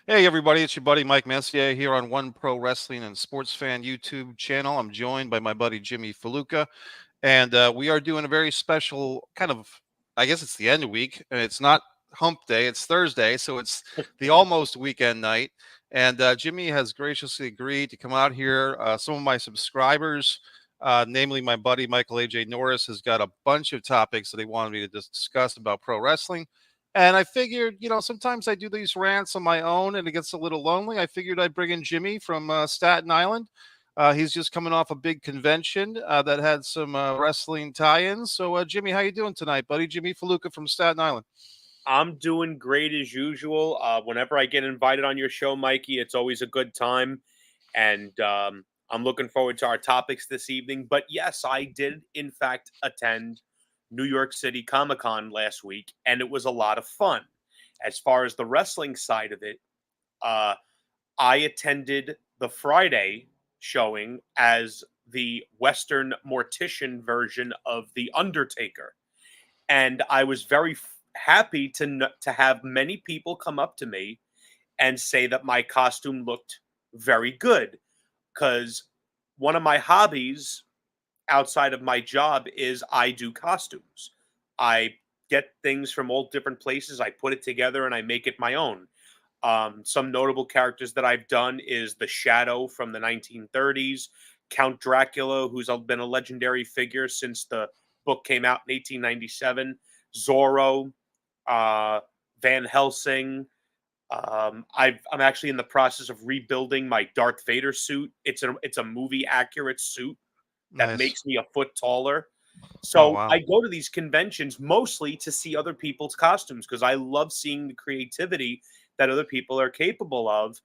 Hey everybody, it's your buddy Mike Messier here on One Pro Wrestling and Sports Fan YouTube channel. I'm joined by my buddy Jimmy Faluca, and we are doing a very special kind of, I guess it's the end of week, and it's not hump day, it's Thursday, so it's the almost weekend night. And Jimmy has graciously agreed to come out here. Some of my subscribers, namely my buddy Michael AJ Norris, has got a bunch of topics that he wanted me to discuss about pro wrestling. And I figured, sometimes I do these rants on my own and it gets a little lonely. I figured I'd bring in Jimmy from Staten Island. He's just coming off a big convention that had some wrestling tie-ins. So, Jimmy, how you doing tonight, buddy? Jimmy Faluca from Staten Island. I'm doing great as usual. Whenever I get invited on your show, Mikey, it's always a good time. And I'm looking forward to our topics this evening. But yes, I did, in fact, attend New York City Comic Con last week, and it was a lot of fun. As far as the wrestling side of it, uh, I attended the Friday showing as the Western Mortician version of The Undertaker, and I was very happy to have many people come up to me and say that my costume looked very good, because one of my hobbies outside of my job is I do costumes. I get things from all different places, I put it together, and I make it my own. Some notable characters that I've done is the Shadow from the 1930s, Count Dracula, who's been a legendary figure since the book came out in 1897, Zorro, uh, Van Helsing. I'm actually in the process of rebuilding my Darth Vader suit. It's a movie accurate suit that Nice. makes me a foot taller. Oh, So wow. I go to these conventions mostly to see other people's costumes because I love seeing the creativity that other people are capable of.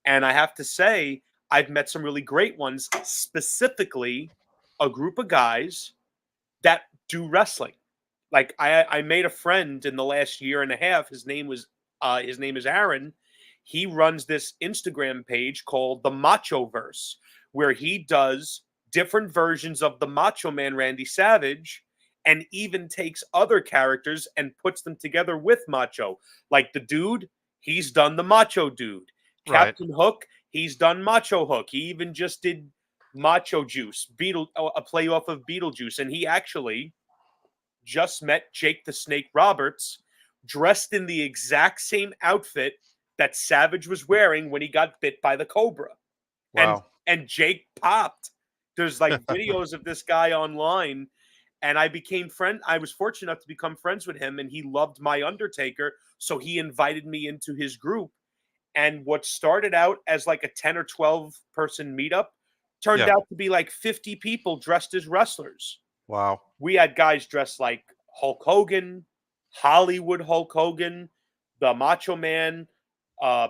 And I have to say, I've met some really great ones, specifically a group of guys that do wrestling. Like I made a friend in the last year and a half. His name is Aaron. He runs this Instagram page called the Macho Verse, where he does different versions of the Macho Man Randy Savage, and even takes other characters and puts them together with Macho. Like the Dude, he's done the Macho Dude. Right. Captain Hook, he's done Macho Hook. He even just did Macho Juice, a play off of Beetlejuice, and he actually just met Jake the Snake Roberts, dressed in the exact same outfit that Savage was wearing when he got bit by the cobra. And Wow. and Jake popped. There's like videos of this guy online, and I was fortunate enough to become friends with him, and he loved my Undertaker, so he invited me into his group. And what started out as like a 10 or 12 person meetup turned Yeah. out to be like 50 people dressed as wrestlers. Wow. We had guys dressed like Hulk Hogan, Hollywood Hulk Hogan, the Macho Man,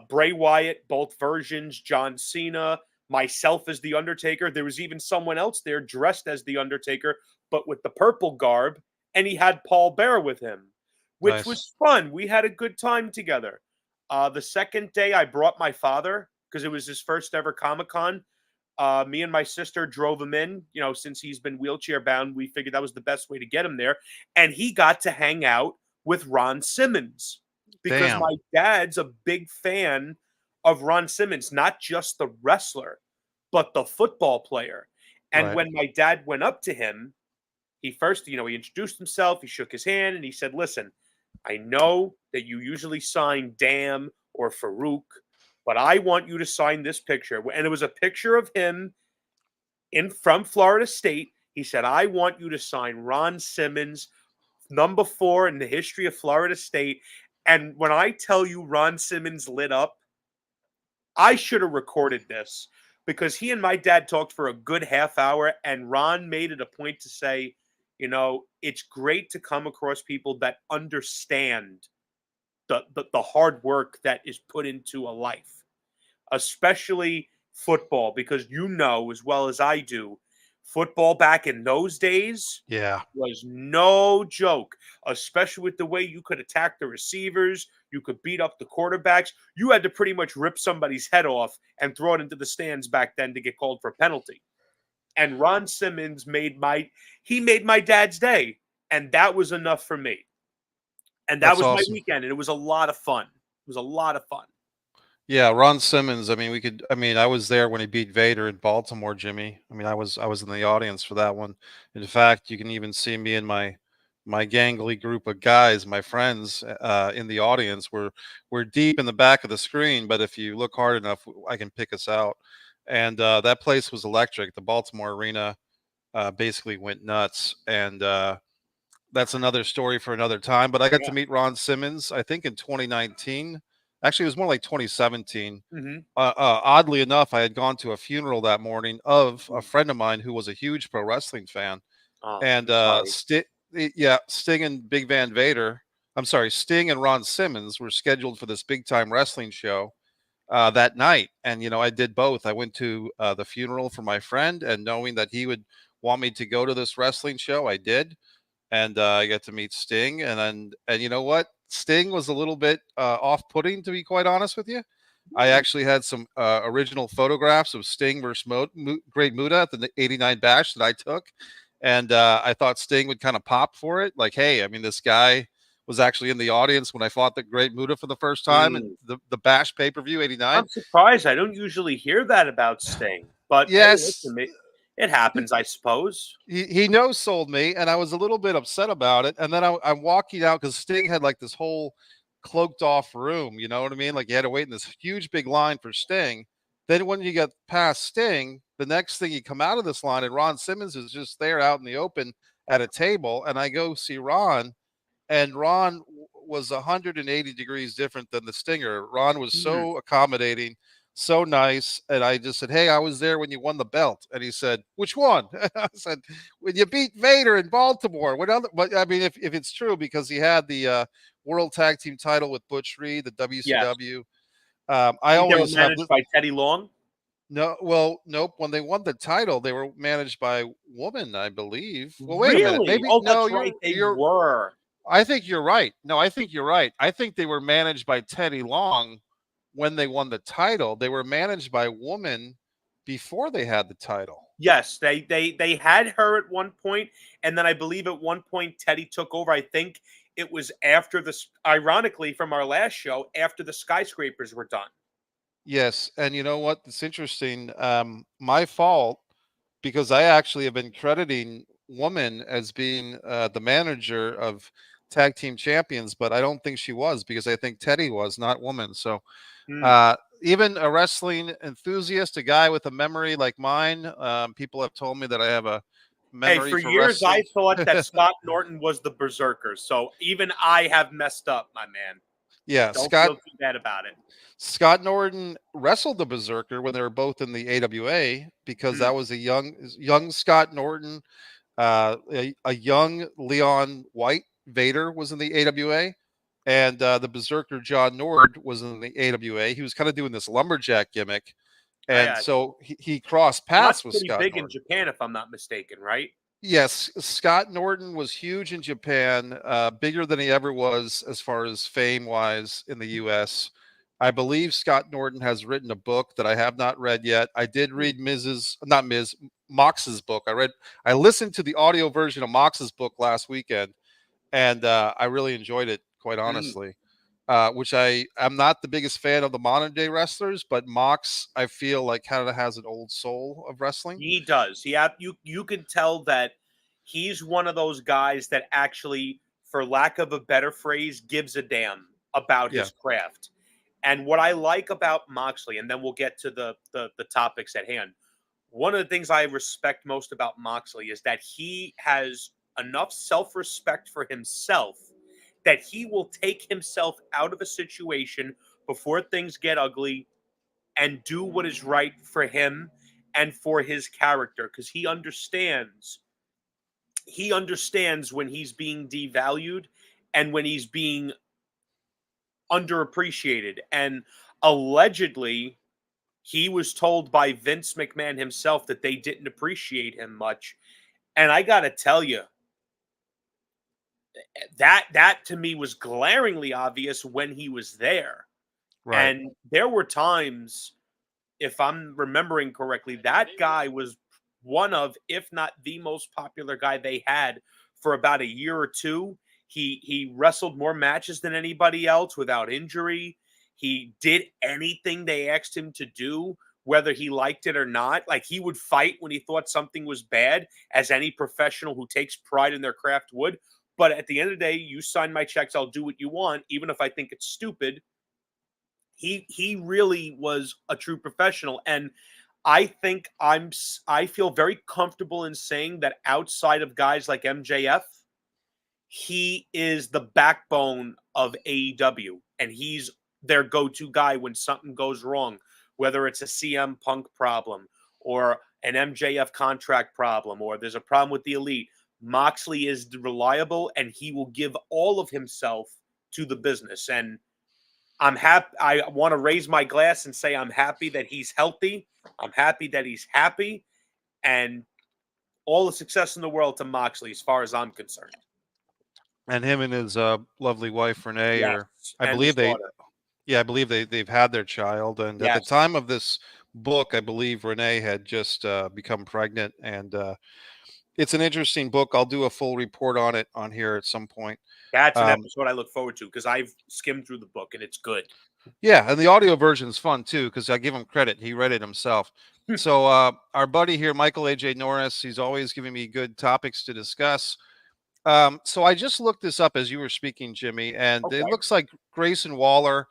Bray Wyatt, both versions, John Cena, myself as The Undertaker. There was even someone else there dressed as The Undertaker, but with the purple garb, and he had Paul Bear with him, which Nice. was fun. We had a good time together. The second day, I brought my father because it was his first ever Comic Con. Me and my sister drove him in. Since he's been wheelchair bound, we figured that was the best way to get him there. And he got to hang out with Ron Simmons because Damn. my dad's a big fan of Ron Simmons, not just the wrestler, but the football player. And Right. when my dad went up to him, he first, he introduced himself, he shook his hand, and he said, "Listen, I know that you usually sign Dam or Farouk, but I want you to sign this picture." And it was a picture of him in from Florida State. He said, "I want you to sign Ron Simmons, number 4 in the history of Florida State." And when I tell you Ron Simmons lit up, I should have recorded this because he and my dad talked for a good half hour, and Ron made it a point to say, it's great to come across people that understand the hard work that is put into a life, especially football, because as well as I do, football back in those days Yeah. was no joke, especially with the way you could attack the receivers, you could beat up the quarterbacks. You had to pretty much rip somebody's head off and throw it into the stands back then to get called for a penalty. And Ron Simmons made my dad's day, and that was enough for me. And that That's was my awesome. weekend, and it was a lot of fun. It was a lot of fun. Yeah, Ron Simmons. I mean, I was there when he beat Vader in Baltimore, Jimmy. I mean, I was in the audience for that one. In fact, you can even see me and my gangly group of guys, my friends, in the audience. We're deep in the back of the screen, but if you look hard enough, I can pick us out. And that place was electric. The Baltimore arena basically went nuts, and that's another story for another time. But I got to Yeah. meet Ron Simmons, I think in 2019. Actually, it was more like 2017. Hmm. Oddly enough, I had gone to a funeral that morning of a friend of mine who was a huge pro wrestling fan, Oh, and I'm sorry. Yeah, Sting and Big Van Vader. I'm sorry, Sting and Ron Simmons were scheduled for this big time wrestling show that night, and I did both. I went to the funeral for my friend, and knowing that he would want me to go to this wrestling show, I did, and I got to meet Sting, and you know what? Sting was a little bit off-putting, to be quite honest with you. I Mm. actually had some original photographs of Sting versus Great Muta at the '89 Bash that I took, and I thought Sting would kind of pop for it. Like, hey, I mean, this guy was actually in the audience when I fought the Great Muta for the first time, and Mm. the Bash pay-per-view '89. I'm surprised. I don't usually hear that about Sting, but hey, Yes, listen, it happens, I suppose. he no sold me, and I was a little bit upset about it. And then I'm walking out because Sting had like this whole cloaked off room. You know what I mean? Like you had to wait in this huge big line for Sting. Then when you get past Sting, the next thing you come out of this line, and Ron Simmons is just there out in the open at a table, and I go see Ron, and Ron was 180 degrees different than the Stinger. Ron was Mm. so accommodating, so nice, and I just said, "Hey, I was there when you won the belt," and he said, "Which one?" I said, "When you beat Vader in Baltimore." What other? But I mean, if it's true, because he had the World Tag Team title with Butch Reed, the Yes. WCW. I I think they were always have managed the by Teddy Long. no. Well, nope. When they won the title, they were managed by woman, I believe. Well, wait a minute. Really? Maybe Oh, no. that's right. They You're were. I think you're right. No, I think you're right. I think they were managed by Teddy Long when they won the title. They were managed by Woman before they had the title. Yes, they had her at one point, and then I believe at one point Teddy took over. I think it was after this. Ironically, from our last show, after the skyscrapers were done. Yes, and you know what? It's interesting. My fault, because I actually have been crediting Woman as being the manager of Tag Team Champions, but I don't think she was, because I think Teddy was, not Woman. So Hmm. even a wrestling enthusiast, a guy with a memory like mine, people have told me that I have a Hey, memory for for years I wrestling. thought that Scott Norton was the berserker, so even I have messed up, my man. Yeah, Don't feel too bad about it. Scott Norton wrestled the Berserker when they were both in the AWA, because Mm. that was a young Scott Norton, a young Leon White. Vader was in the AWA, and the Berserker John Nord was in the AWA. He was kind of doing this lumberjack gimmick, I and so he crossed Scott's paths with pretty Scott big in Norton. Japan, if I'm not mistaken, right? Yes, Scott Norton was huge in Japan, bigger than he ever was as far as fame wise in the US. I believe Scott Norton has written a book that I have not read yet. I did Mm. read not Ms. Mox's book. I listened to the audio version of Mox's book last weekend, and I really enjoyed it, quite Mm. honestly. Which I'm not the biggest fan of the modern day wrestlers, but Mox, I feel like, kind of has an old soul of wrestling. He does. You can tell that he's one of those guys that actually, for lack of a better phrase, gives a damn about Yeah, his craft. And what I like about Moxley, and then we'll get to the topics at hand. One of the things I respect most about Moxley is that he has enough self-respect for himself that he will take himself out of a situation before things get ugly and do what is right for him and for his character, because he understands when he's being devalued and when he's being underappreciated. And allegedly he was told by Vince McMahon himself that they didn't appreciate him much. And I got to tell you, that to me was glaringly obvious when he was there. right. And there were times, if I'm remembering correctly, that guy was one of, if not the most popular guy they had for about a year or two. He wrestled more matches than anybody else without injury. He did anything they asked him to do, whether he liked it or not. Like, he would fight when he thought something was bad, as any professional who takes pride in their craft would. But at the end of the day, you sign my checks, I'll do what you want, even if I think it's stupid. He really was a true professional, and I think I feel very comfortable in saying that outside of guys like MJF, he is the backbone of AEW, and he's their go-to guy when something goes wrong, whether it's a CM Punk problem or an MJF contract problem, or there's a problem with the Elite. Moxley is reliable, and he will give all of himself to the business. And I'm happy. I want to raise my glass and say I'm happy that he's healthy. I'm happy that he's happy, and all the success in the world to Moxley, as far as I'm concerned. And him and his lovely wife Renee, Yes, or I and his believe they, daughter. yeah, I believe they've had their child. And at the Yes, time of this book, I believe Renee had just become pregnant. And it's an interesting book. I'll do a full report on it on here at some point. that's an Um, episode I look forward to because I've skimmed through the book and it's good. Yeah, and the audio version is fun too because I give him credit. He read it himself. So our buddy here, Michael AJ Norris, he's always giving me good topics to discuss. So I just looked this up as you were speaking, Jimmy, and it Okay. looks like Grayson Waller,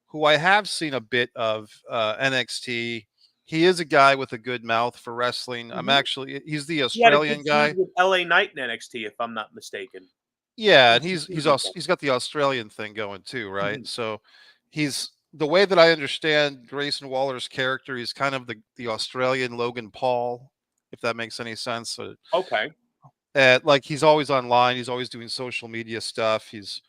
who I have seen a bit of NXT. He is a guy with a good mouth for wrestling. Mhm. He's the He had a good Australian feud guy. with LA Knight in NXT, if I'm not mistaken. Yeah, and Good feud with them. he's got the Australian thing going too, right? Mhm. So he's the way that I understand Grayson Waller's character, he's kind of the Australian Logan Paul, if that makes any sense. Okay. Like he's always online, he's always doing social media stuff. He's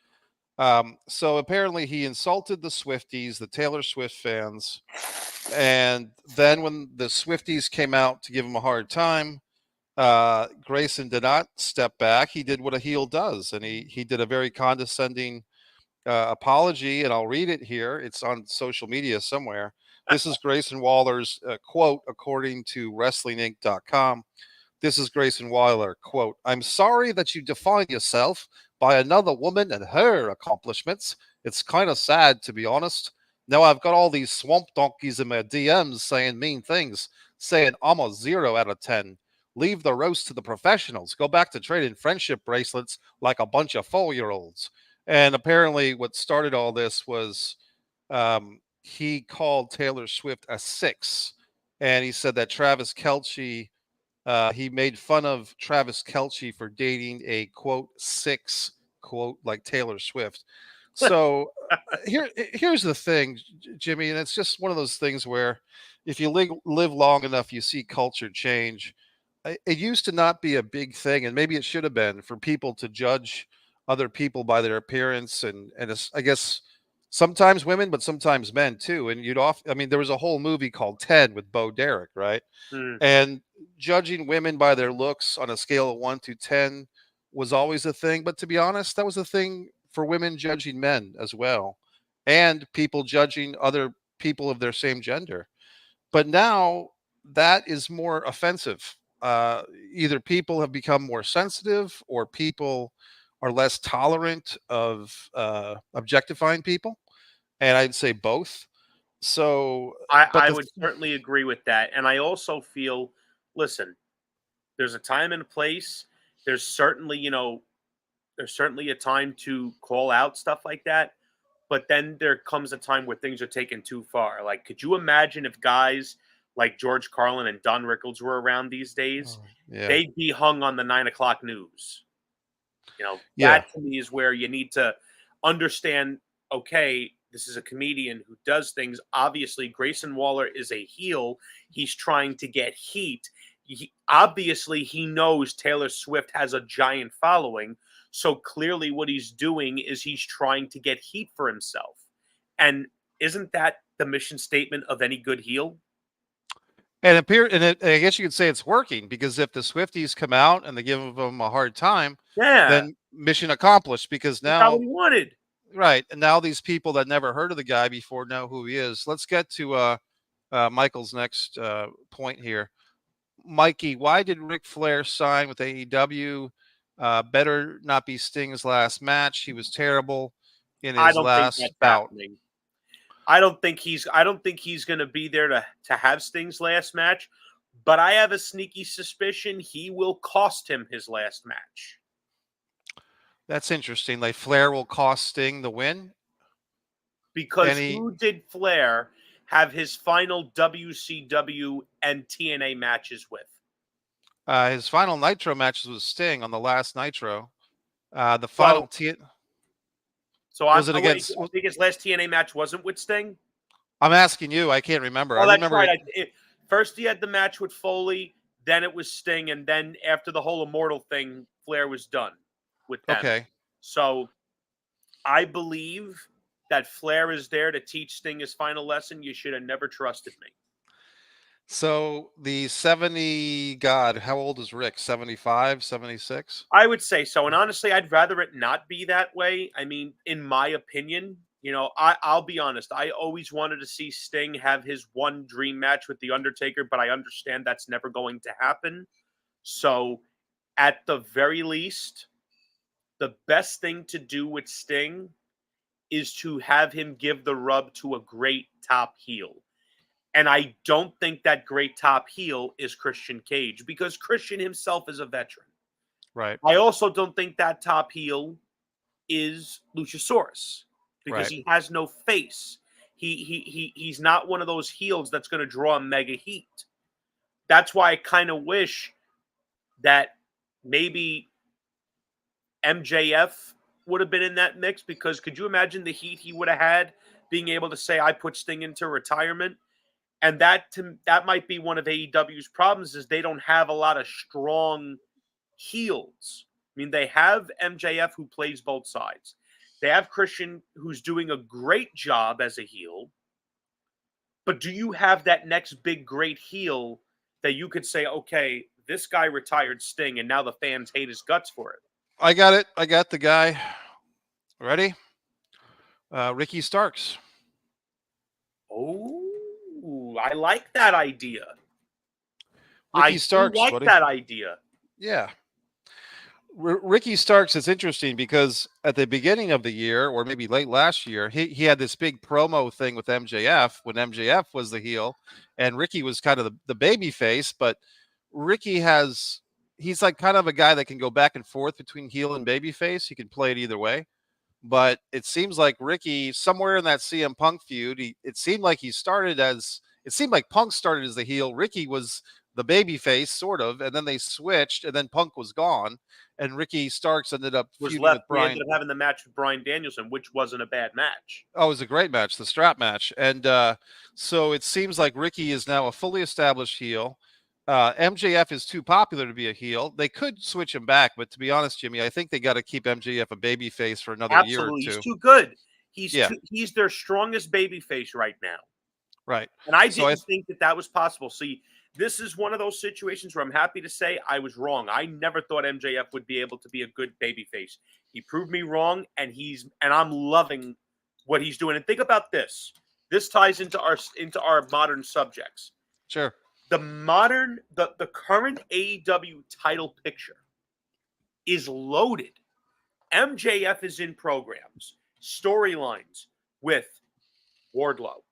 so apparently he insulted the Swifties, the Taylor Swift fans, and then when the Swifties came out to give him a hard time, Grayson did not step back. He did what a heel does, and he did a very condescending apology, and I'll read it here. It's on social media somewhere. This is Grayson Waller's quote, according to WrestlingInc.com. This is Grayson Waller, quote, "I'm sorry that you define yourself by another woman and her accomplishments. It's kind of sad, to be honest. Now I've got all these swamp donkeys in my DMs saying mean things, saying I'm a 0 out of 10. Leave the roast to the professionals. Go back to trading friendship bracelets like a bunch of 4-year-olds." And apparently, what started all this was he called Taylor Swift a 6. And he said that Travis Kelce, he made fun of Travis Kelce for dating a quote 6 quote like Taylor Swift. So here's the thing, Jimmy, and it's just one of those things where if you live long enough, you see culture change. It used to not be a big thing, and maybe it should have been for people to judge other people by their appearance, and I guess sometimes women, but sometimes men too. And I mean, there was a whole movie called Ted with Bo Derek, right? Mm. And judging women by their looks on a scale of 1 to 10 was always a thing. But to be honest, that was a thing for women judging men as well, and people judging other people of their same gender. But now that is more offensive. Either people have become more sensitive or people are less tolerant of objectifying people. And I'd say both. So, but I the would certainly agree with that. And I also feel, listen, there's a time and a place. There's certainly, there's certainly a time to call out stuff like that. But then there comes a time where things are taken too far. Like, could you imagine if guys like George Carlin and Don Rickles were around these days? yeah, They'd be hung on the 9 o'clock news. yeah. That to me is where you need to understand, okay, this is a comedian who does things. Obviously, Grayson Waller is a heel. He's trying to get heat. Obviously, he knows Taylor Swift has a giant following. So clearly, what he's doing is he's trying to get heat for himself. And isn't that the mission statement of any good heel? And I guess you could say it's working because if the Swifties come out and they give them a hard time, Yeah, then mission accomplished. Because he got what now, he wanted. right, and now these people that never heard of the guy before know who he is. Let's get to Michael's next point here. Mikey, why did Ric Flair sign with AEW? Better not be Sting's last match. He was terrible in I his don't think last that's bout. happening. I don't think he's going to be there to have Sting's last match, but I have a sneaky suspicion he will cost him his last match. That's interesting. Like Flair will cost Sting the win. Because Any who did Flair have his final WCW and TNA matches with? his final Nitro matches with Sting on the last Nitro. The final Well, T so was it I against? think his last TNA match wasn't with Sting. I'm asking you. I can't remember. I Oh, that's remember. right. First, he had the match with Foley, then it was Sting, and then after the whole Immortal thing, Flair was done with them. Okay. So I believe that Flair is there to teach Sting his final lesson. You should have never trusted me. So the 70, God, how old is Rick? 75, 76? I would say so. And honestly, I'd rather it not be that way. I mean, in my opinion, I'll be honest. I always wanted to see Sting have his one dream match with The Undertaker, but I understand that's never going to happen. So at the very least, the best thing to do with Sting is to have him give the rub to a great top heel. And I don't think that great top heel is Christian Cage, because Christian himself is a veteran. Right. I also don't think that top heel is Luchasaurus, because he has no face. He's not one of those heels that's going to draw mega heat. That's why I kind of wish that maybe MJF would have been in that mix, because could you imagine the heat he would have had being able to say, I put Sting into retirement? And that might be one of AEW's problems, is they don't have a lot of strong heels. I mean, they have MJF, who plays both sides. They have Christian, who's doing a great job as a heel. But do you have that next big great heel that you could say, okay, this guy retired Sting, and now the fans hate his guts for it? I got it. I got the guy. Ready? Ricky Starks. Oh, I like that idea. Ricky Starks, like buddy. that idea. Yeah. Ricky Starks is interesting because at the beginning of the year, or maybe late last year, he had this big promo thing with MJF when MJF was the heel, and Ricky was kind of the baby face. But Ricky he's like kind of a guy that can go back and forth between heel and baby face. He can play it either way. But it seems like Ricky, somewhere in that CM Punk feud, it seemed like Punk started as the heel. Ricky was the baby face, sort of, and then they switched, and then Punk was gone, and Ricky Starks ended up feuding with Brian. He ended up having the match with Bryan Danielson, which wasn't a bad match. Oh, it was a great match, the strap match. And so it seems like Ricky is now a fully established heel. MJF is too popular to be a heel. They could switch him back, but to be honest, Jimmy, I think they got to keep MJF a baby face for another year or two. He's too good. He's their strongest baby face right now. Right. And I didn't think that was possible. See, this is one of those situations where I'm happy to say I was wrong. I never thought MJF would be able to be a good babyface. He proved me wrong, and I'm loving what he's doing. And think about this. This ties into our modern subjects. Sure. The current AEW title picture is loaded. MJF is in programs, storylines with Wardlow,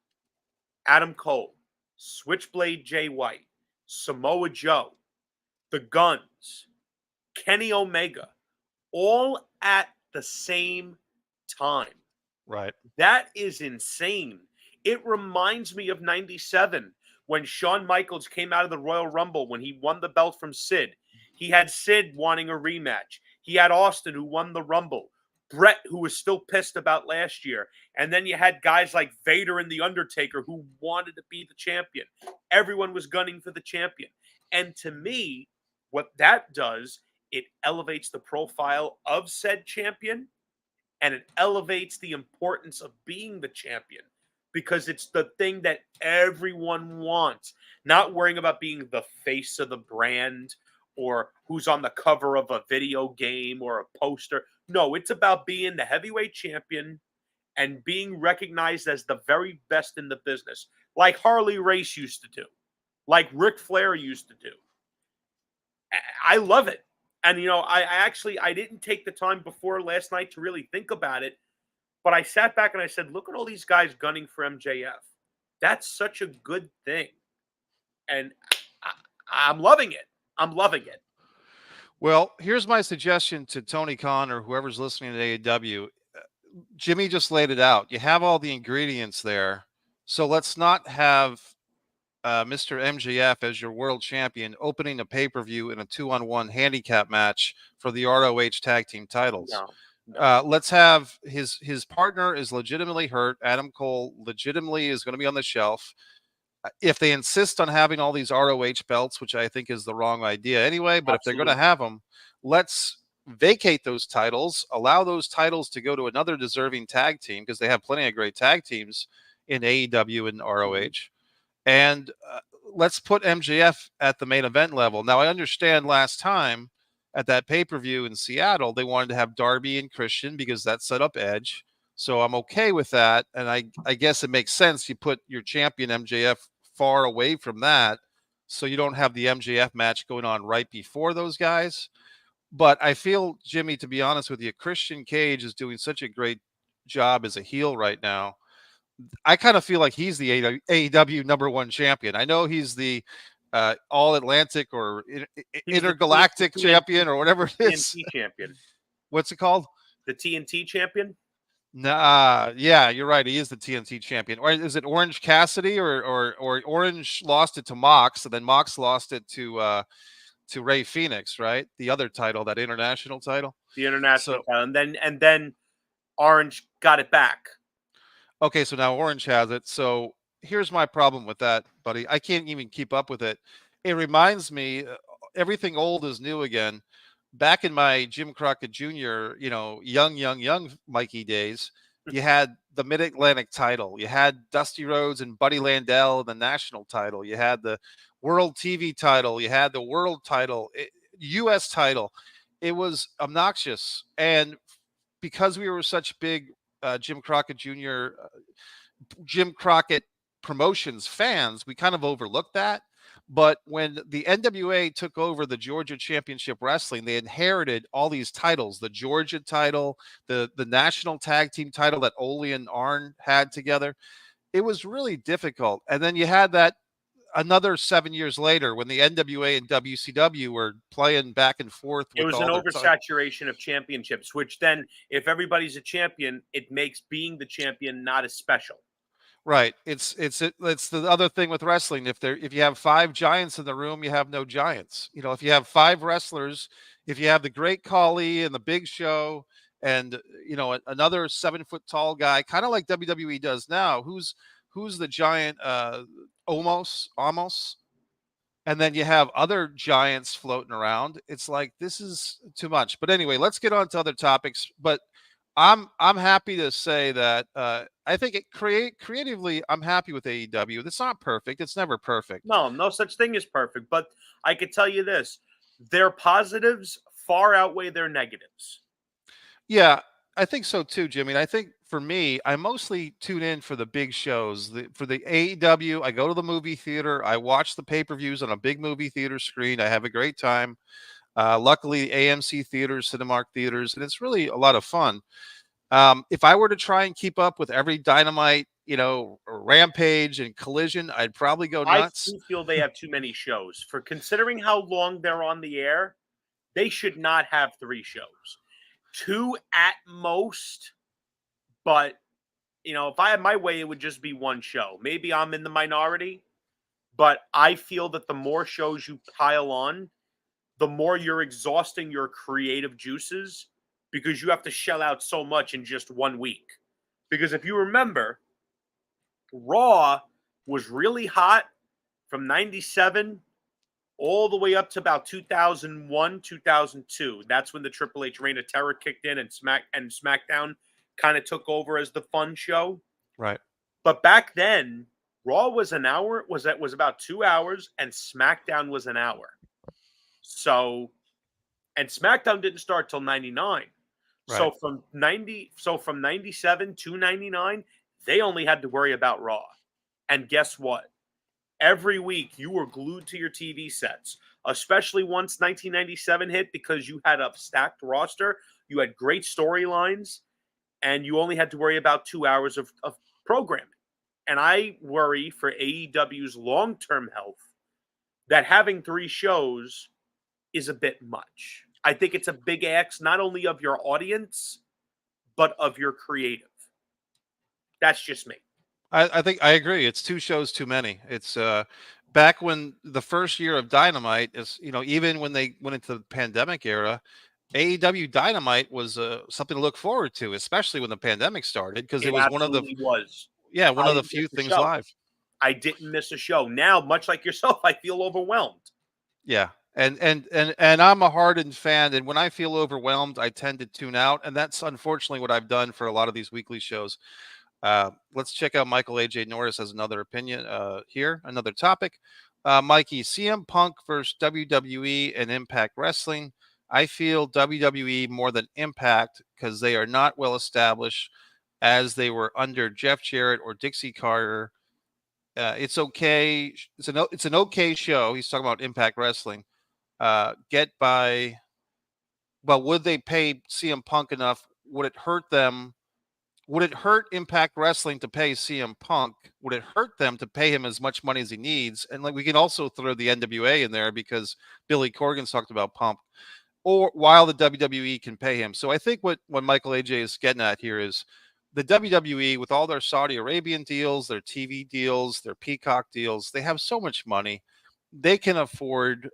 Adam Cole, Switchblade Jay White, Samoa Joe, The Guns, Kenny Omega, all at the same time. Right. That is insane. It reminds me of 97 when Shawn Michaels came out of the Royal Rumble when he won the belt from Sid. He had Sid wanting a rematch. He had Austin, who won the Rumble. Brett, who was still pissed about last year. And then you had guys like Vader and The Undertaker who wanted to be the champion. Everyone was gunning for the champion. And to me, what that does, it elevates the profile of said champion, and it elevates the importance of being the champion, because it's the thing that everyone wants. Not worrying about being the face of the brand or who's on the cover of a video game or a poster. No, it's about being the heavyweight champion and being recognized as the very best in the business, like Harley Race used to do, like Ric Flair used to do. I love it. And, I didn't take the time before last night to really think about it, But I sat back and I said, look at all these guys gunning for MJF. That's such a good thing. And I, I'm loving it. I'm loving it. Well, here's my suggestion to Tony Khan or whoever's listening to AEW. Jimmy just laid it out. You have all the ingredients there. So let's not have Mr. MJF as your world champion opening a pay-per-view in a 2-on-1 handicap match for the ROH tag team titles. No. Let's have his partner is legitimately hurt. Adam Cole legitimately is going to be on the shelf. If they insist on having all these ROH belts, which I think is the wrong idea anyway, but if they're going to have them, let's vacate those titles, allow those titles to go to another deserving tag team because they have plenty of great tag teams in AEW and ROH. And let's put MJF at the main event level. Now, I understand last time at that pay-per-view in Seattle, they wanted to have Darby and Christian because that set up Edge. So I'm okay with that. And I guess it makes sense. You put your champion MJF far away from that so you don't have the MJF match going on right before those guys. But I feel, Jimmy, to be honest with you, Christian Cage is doing such a great job as a heel right now. I kind of feel like he's the AEW #1 champion. I know he's the All Atlantic or Intergalactic champion or whatever it is. TNT champion. What's it called? The TNT champion? Nah, yeah, you're right. He is the TNT champion. Or is it Orange Cassidy or Orange lost it to Mox, and then Mox lost it to Ray Phoenix, right? The other title, that international title. The international title. And then Orange got it back. Okay, so now Orange has it. So here's my problem with that, buddy. I can't even keep up with it. It reminds me, everything old is new again. Back in my Jim Crockett Jr., young Mikey days, you had the Mid-Atlantic title. You had Dusty Rhodes and Buddy Landel, the national title. You had the World TV title. You had the world title, U.S. title. It was obnoxious. And because we were such big Jim Crockett Jr., Jim Crockett Promotions fans, we kind of overlooked that. But when the NWA took over the Georgia Championship Wrestling, they inherited all these titles: the Georgia title, the national tag team title that Ole and Arn had together. It was really difficult. And then you had that another 7 years later when the NWA and WCW were playing back and forth. It was an oversaturation of championships, which then, if everybody's a champion, it makes being the champion not as special. Right. It's the other thing with wrestling. If you have 5 giants in the room, you have no giants. If you have 5 wrestlers, if you have the Great Khali and the Big Show and another 7-foot tall guy, kind of like WWE does now, who's the giant Omos, and then you have other giants floating around. It's like, this is too much. But anyway, let's get on to other topics. But I'm happy to say that I think creatively, I'm happy with AEW. It's not perfect. It's never perfect. No such thing as perfect. But I could tell you this: their positives far outweigh their negatives. Yeah, I think so too, Jimmy. And I think for me, I mostly tune in for the big shows. For the AEW, I go to the movie theater. I watch the pay-per-views on a big movie theater screen. I have a great time. Luckily, AMC theaters, Cinemark theaters, and it's really a lot of fun. If I were to try and keep up with every Dynamite, Rampage and Collision, I'd probably go nuts. I do feel they have too many shows. For considering how long they're on the air, they should not have 3 shows. 2 at most. But, if I had my way, it would just be 1 show. Maybe I'm in the minority, but I feel that the more shows you pile on, the more you're exhausting your creative juices because you have to shell out so much in just 1 week. Because if you remember, Raw was really hot from 97 all the way up to about 2001, 2002. That's when the Triple H Reign of Terror kicked in and SmackDown kind of took over as the fun show. Right. But back then, Raw was an hour, was about 2 hours, and SmackDown was an hour. So, and SmackDown didn't start till 99. Right. So from 97 to 99, they only had to worry about Raw. And guess what? Every week you were glued to your TV sets, especially once 1997 hit, because you had a stacked roster. You had great storylines. and you only had to worry about 2 hours of programming. And I worry for AEW's long-term health that having 3 shows is a bit much. I think it's a big ask, not only of your audience, but of your creative. That's just me. I think I agree. It's 2 shows too many. It's back when the first year of Dynamite is, even when they went into the pandemic era, AEW Dynamite was something to look forward to, especially when the pandemic started, because it It was one of the absolutely was. one I of the didn't miss few a things show. live. I didn't miss a show. Now, much like yourself, I feel overwhelmed. Yeah. And I'm a hardened fan, and when I feel overwhelmed, I tend to tune out, and that's unfortunately what I've done for a lot of these weekly shows. Let's check out Michael AJ Norris has another opinion here, another topic. Mikey, CM Punk versus WWE and Impact Wrestling. I feel WWE more than Impact because they are not well established as they were under Jeff Jarrett or Dixie Carter. It's okay. It's an okay show. He's talking about Impact Wrestling. Get by. But would they pay CM Punk enough? Would it hurt them? Would it hurt Impact Wrestling to pay CM Punk? Would it hurt them to pay him as much money as he needs? And like we can also throw the NWA in there because Billy Corgan's talked about Punk, or while the WWE can pay him. So I think what Michael AJ is getting at here is the WWE with all their Saudi Arabian deals, their TV deals, their Peacock deals, they have so much money. They can afford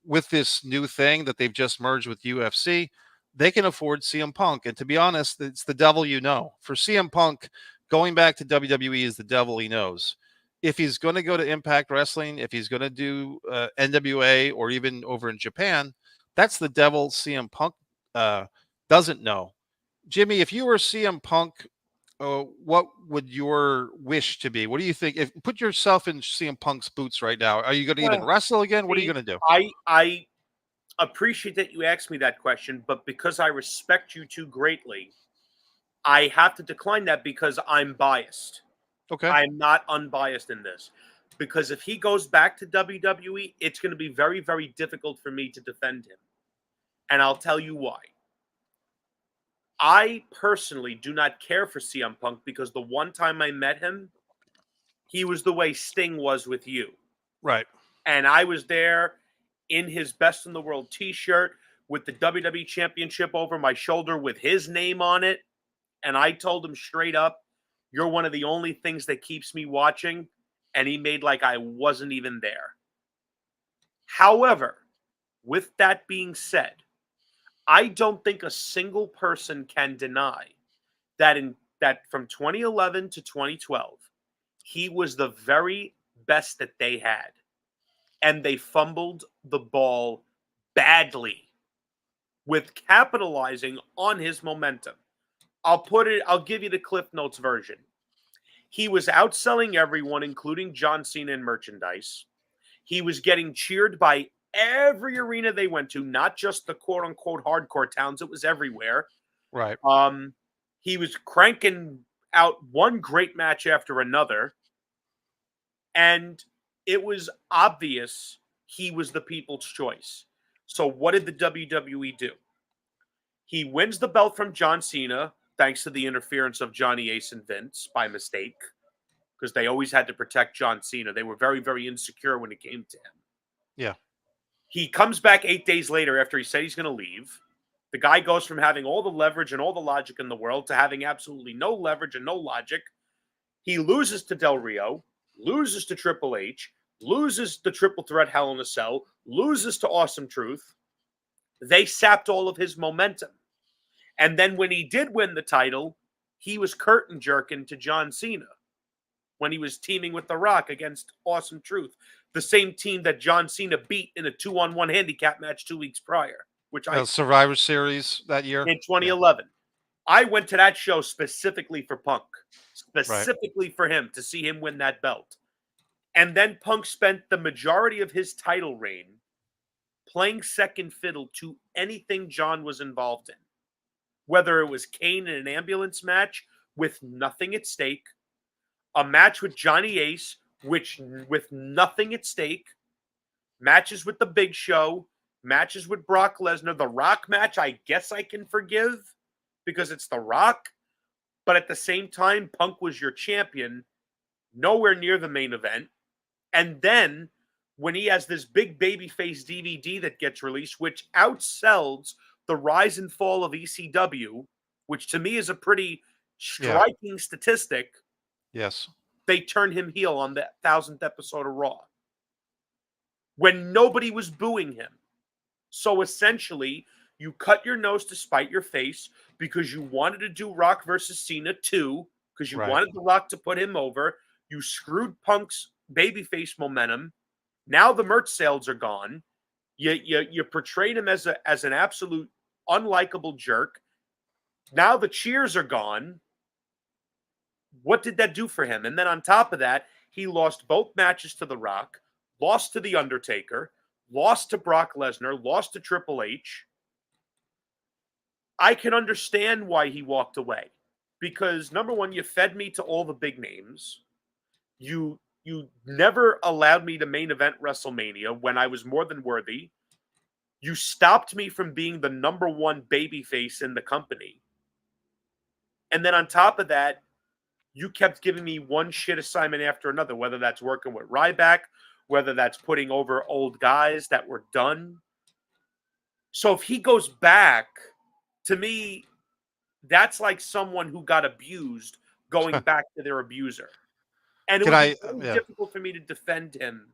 with this new thing that they've just merged with UFC, they can afford CM Punk. And to be honest, it's the devil you know. For CM Punk, going back to WWE is the devil he knows. If he's going to go to Impact Wrestling, if he's going to do NWA or even over in Japan, that's the devil CM Punk doesn't know. Jimmy, if you were CM Punk, what would your wish to be? What do you think? If put yourself in CM Punk's boots right now, are you going to even Well, wrestle again? What are you see, going to do? I appreciate that you asked me that question, but because I respect you too greatly, I have to decline that because I'm biased. Okay. I'm not unbiased in this. Because if he goes back to WWE, it's going to be very, very difficult for me to defend him. And I'll tell you why. I personally do not care for CM Punk because the one time I met him, he was the way Sting was with you. Right. And I was there in his Best in the World t-shirt with the WWE Championship over my shoulder with his name on it. And I told him straight up, you're one of the only things that keeps me watching. And he made like I wasn't even there. However, with that being said, I don't think a single person can deny that from 2011 to 2012, he was the very best that they had. And they fumbled the ball badly with capitalizing on his momentum. I'll give you the Cliff Notes version. He was outselling everyone, including John Cena in merchandise. He was getting cheered by every arena they went to, not just the quote unquote hardcore towns. It was everywhere. Right. He was cranking out one great match after another. And it was obvious he was the people's choice. So what did the WWE do? He wins the belt from John Cena, thanks to the interference of Johnny Ace and Vince by mistake, because they always had to protect John Cena. They were very, very insecure when it came to him. Yeah. He comes back 8 days later after he said he's going to leave. The guy goes from having all the leverage and all the logic in the world to having absolutely no leverage and no logic. He loses to Del Rio, loses to Triple H, loses the triple threat Hell in a Cell, loses to Awesome Truth. They sapped all of his momentum. And then when he did win the title, he was curtain jerking to John Cena when he was teaming with The Rock against Awesome Truth, the same team that John Cena beat in a 2-on-1 handicap match 2 weeks prior, which Survivor Series that year in 2011. I went to that show specifically for Punk, Right. specifically for him to see him win that belt. And then Punk spent the majority of his title reign playing second fiddle to anything John was involved in, whether it was Kane in an ambulance match with nothing at stake, a match with Johnny Ace, which with nothing at stake, matches with the Big Show, matches with Brock Lesnar, the Rock match, I guess I can forgive because it's The Rock. But at the same time, Punk was your champion, nowhere near the main event. And then when he has this big babyface DVD that gets released, which outsells the rise and fall of ECW, which to me is a pretty Yeah. striking statistic, Yes. they turn him heel on the 1000th episode of Raw when nobody was booing him. So essentially, you cut your nose to spite your face because you wanted to do Rock versus Cena 2, because you Right. wanted The Rock to put him over. You screwed Punk's babyface momentum. Now the merch sales are gone. You portrayed him as an absolute unlikable jerk. Now the cheers are gone. What did that do for him? And then on top of that, he lost both matches to The Rock, lost to The Undertaker, lost to Brock Lesnar, lost to Triple H. I can understand why he walked away. Because number one, you fed me to all the big names. You never allowed me to main event WrestleMania when I was more than worthy. You stopped me from being the number one babyface in the company. And then on top of that, you kept giving me one shit assignment after another, whether that's working with Ryback, whether that's putting over old guys that were done. So if he goes back, to me, that's like someone who got abused going back to their abuser. And it Can would I? be very Yeah. difficult for me to defend him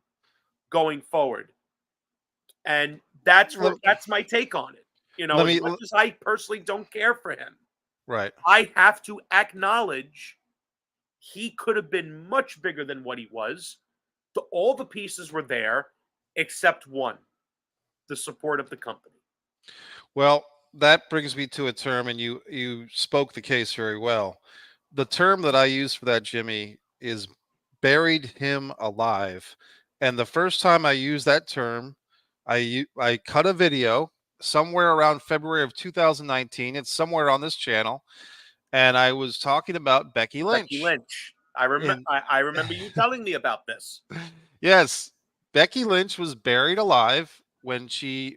going forward. And that's Let, my take on it. let As me. much as I personally don't care for him, Right. I have to acknowledge he could have been much bigger than what he was. All the pieces were there, except one: the support of the company. Well, that brings me to a term, and you spoke the case very well. The term that I use for that, Jimmy, is buried him alive. And the first time I used that term, I cut a video somewhere around February of 2019. It's somewhere on this channel, and I was talking about Becky Becky Lynch. Lynch. I remember you telling me about this. Yes, Becky Lynch was buried alive when she's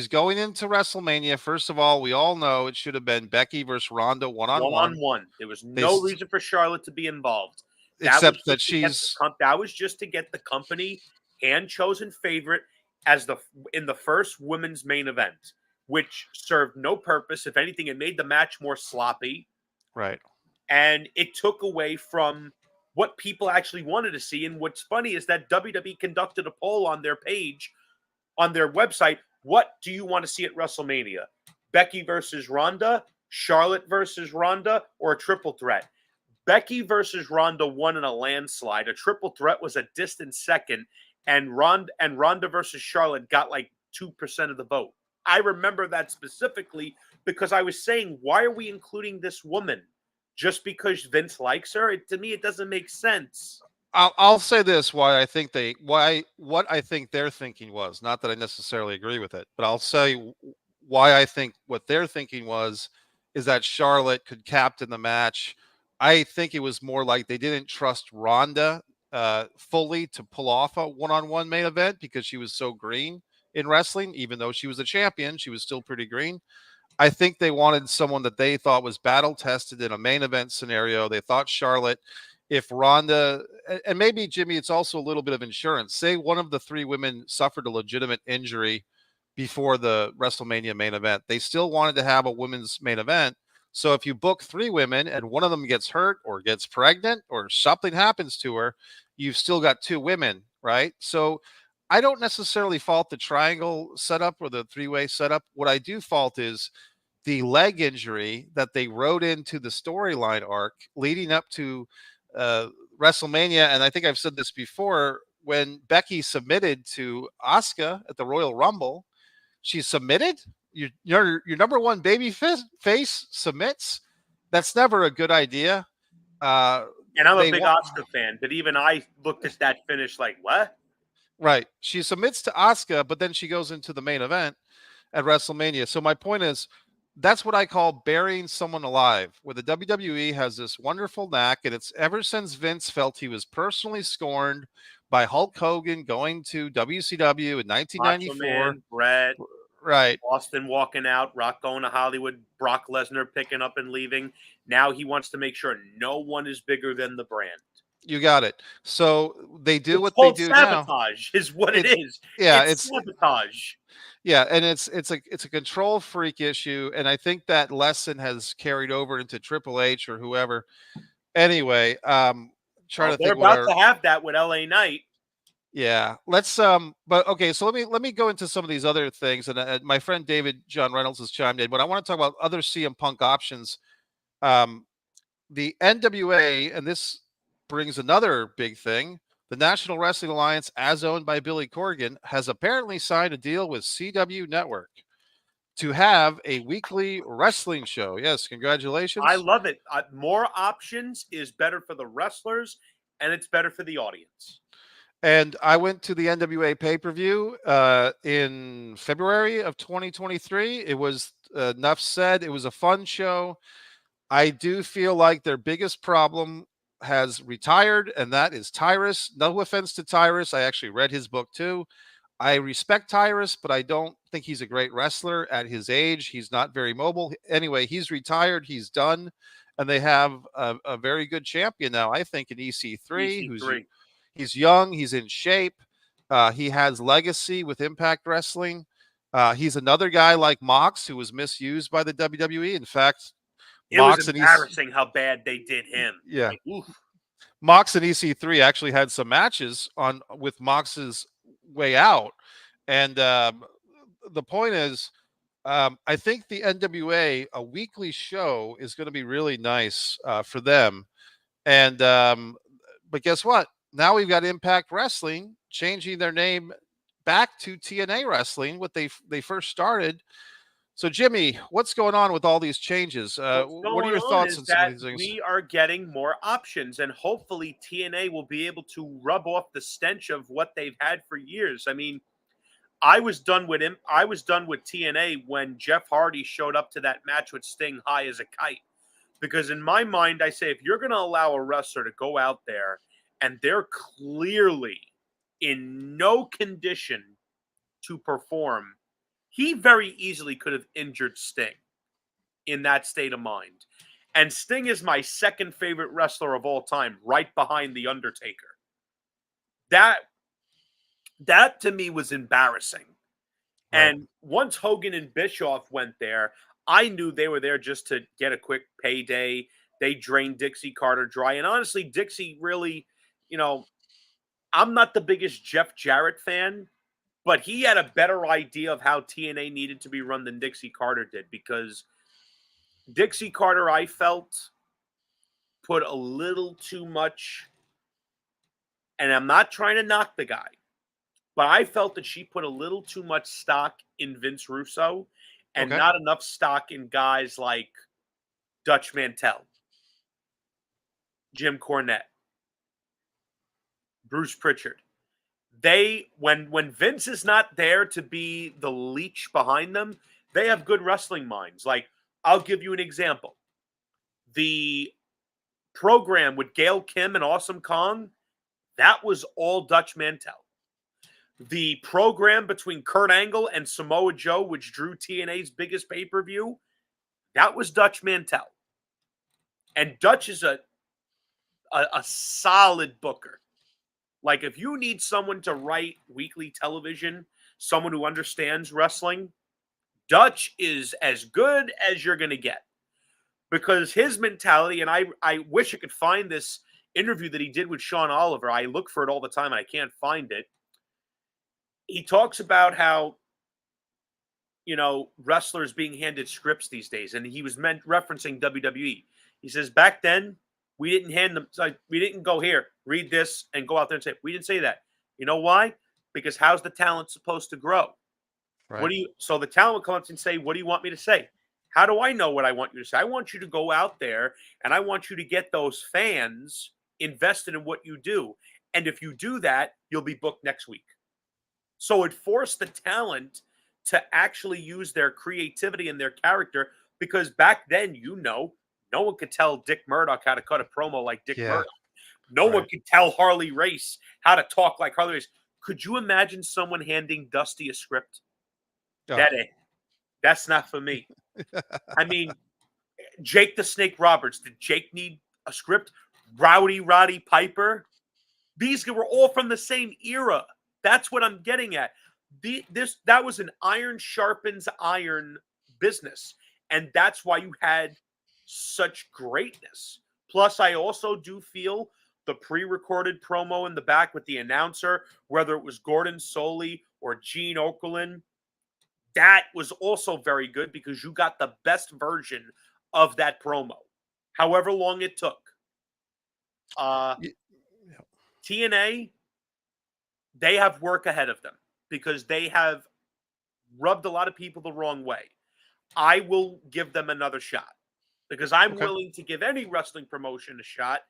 going into WrestleMania. First of all, we all know it should have been Becky versus Ronda one on One on one. one. There was They no reason for Charlotte to be involved. That was except that just to get she's that was just to get the company hand chosen favorite as in the first women's main event, which served no purpose. If anything, it made the match more sloppy, right. and it took away from what people actually wanted to see. And what's funny is that WWE conducted a poll on their page, on their website. What do you want to see at WrestleMania? Becky versus Ronda, Charlotte versus Ronda, or a triple threat? Becky versus Ronda won in a landslide. A triple threat was a distant second, and Ronda versus Charlotte got like 2% of the vote. I remember that specifically because I was saying, why are we including this woman? Just because Vince likes her? To me, it doesn't make sense. I'll say this: what I think their thinking was. Not that I necessarily agree with it, but I'll say why I think what their thinking was is that Charlotte could captain the match. I think it was more like they didn't trust Ronda fully to pull off a one-on-one main event because she was so green in wrestling. Even though she was a champion, she was still pretty green. I think they wanted someone that they thought was battle tested in a main event scenario. They thought Charlotte, if Ronda, and maybe Jimmy, it's also a little bit of insurance. Say one of the three women suffered a legitimate injury before the WrestleMania main event. They still wanted to have a women's main event. So if you book three women and one of them gets hurt or gets pregnant or something happens to her, you've still got two women, right? So I don't necessarily fault the triangle setup or the three-way setup. What I do fault is the leg injury that they wrote into the storyline arc leading up to uh, WrestleMania. And I think I've said this before, when Becky submitted to Asuka at the Royal Rumble, she submitted. Your number one baby face submits. That's never a good idea. And I'm a They big want Oscar fan, but even I looked at that finish like, what? right. She submits to Asuka, but then she goes into the main event at WrestleMania. So my point is, that's what I call burying someone alive, where the WWE has this wonderful knack, and it's ever since Vince felt he was personally scorned by Hulk Hogan going to WCW in Macho 1994, Man, Brett. Right. Austin walking out, Rock going to Hollywood, Brock Lesnar picking up and leaving. Now he wants to make sure no one is bigger than the brand. You got it. So they do It's what they called do now. sabotage, is what it It's is. yeah, It's sabotage. yeah, and it's a control freak issue, and I think that lesson has carried over into Triple H or whoever. Anyway, trying Well, to they're think what about our to have that with LA Knight. yeah. Let's but okay, so let me go into some of these other things, and my friend David John Reynolds has chimed in, but I want to talk about other CM Punk options. Um, the NWA, and this brings another big thing. The National Wrestling Alliance, as owned by Billy Corgan, has apparently signed a deal with CW Network to have a weekly wrestling show. Yes, I congratulations. love it. More options is better for the wrestlers, and it's better for the audience. And I went to the NWA pay-per-view in February of 2023. It was enough said. It was a fun show. I do feel like their biggest problem has retired, and that is Tyrus. No offense to Tyrus. I actually read his book too. I respect Tyrus, but I don't think he's a great wrestler at his age. He's not very mobile. Anyway, he's retired. He's done. And they have a very good champion now, I think, in EC3, EC3. he's young, he's in shape. He has legacy with Impact Wrestling. He's another guy like Mox who was misused by the WWE. In fact, It was Mox and EC, embarrassing how bad they did him. yeah, Like, oof. Mox and EC3 actually had some matches on with Mox's way out, and the point is, I think the NWA a weekly show is going to be really nice for them. And but guess what? Now we've got Impact Wrestling changing their name back to TNA Wrestling, what they first started. So Jimmy, what's going on with all these changes? What's What are going your on thoughts is on some of that these things? we are getting more options, and hopefully TNA will be able to rub off the stench of what they've had for years. I mean, I was done with him. I was done with TNA when Jeff Hardy showed up to that match with Sting high as a kite. Because in my mind, I say if you're going to allow a wrestler to go out there and they're clearly in no condition to perform, he very easily could have injured Sting in that state of mind. And Sting is my second favorite wrestler of all time, right behind The Undertaker. That to me was embarrassing. Right. And once Hogan and Bischoff went there, I knew they were there just to get a quick payday. They drained Dixie Carter dry. And honestly, Dixie really, I'm not the biggest Jeff Jarrett fan, but he had a better idea of how TNA needed to be run than Dixie Carter did, because Dixie Carter, I felt, put a little too much, and I'm not trying to knock the guy, but I felt that she put a little too much stock in Vince Russo and Okay. not enough stock in guys like Dutch Mantel, Jim Cornette, Bruce Pritchard. When Vince is not there to be the leech behind them, they have good wrestling minds. Like, I'll give you an example. The program with Gail Kim and Awesome Kong, that was all Dutch Mantel. The program between Kurt Angle and Samoa Joe, which drew TNA's biggest pay-per-view, that was Dutch Mantel. And Dutch is a solid booker. Like, if you need someone to write weekly television, someone who understands wrestling, Dutch is as good as you're going to get. Because his mentality, and I wish I could find this interview that he did with Sean Oliver. I look for it all the time and I can't find it. He talks about how, wrestlers being handed scripts these days, and he was referencing WWE. He says, back then, we didn't hand them, we didn't go, here, read this, and go out there and say, we didn't say that. You know why? Because how's the talent supposed to grow? Right. So the talent will come up and say, what do you want me to say? How do I know what I want you to say? I want you to go out there and I want you to get those fans invested in what you do. And if you do that, you'll be booked next week. So it forced the talent to actually use their creativity and their character, because back then, no one could tell Dick Murdoch how to cut a promo like Dick Yeah. Murdoch. No one could tell Harley Race how to talk like Harley Race. Could you imagine someone handing Dusty a script? Oh, That That's not for me. I mean, Jake the Snake Roberts. Did Jake need a script? Rowdy Roddy Piper. These were all from the same era. That's what I'm getting at. That was an iron sharpens iron business, and that's why you had such greatness. Plus, I also do feel the pre-recorded promo in the back with the announcer, whether it was Gordon Soley or Gene Okerlund, that was also very good because you got the best version of that promo, however long it took. Y- TNA, they have work ahead of them because they have rubbed a lot of people the wrong way. I will give them another shot because I'm Okay. willing to give any wrestling promotion a shot.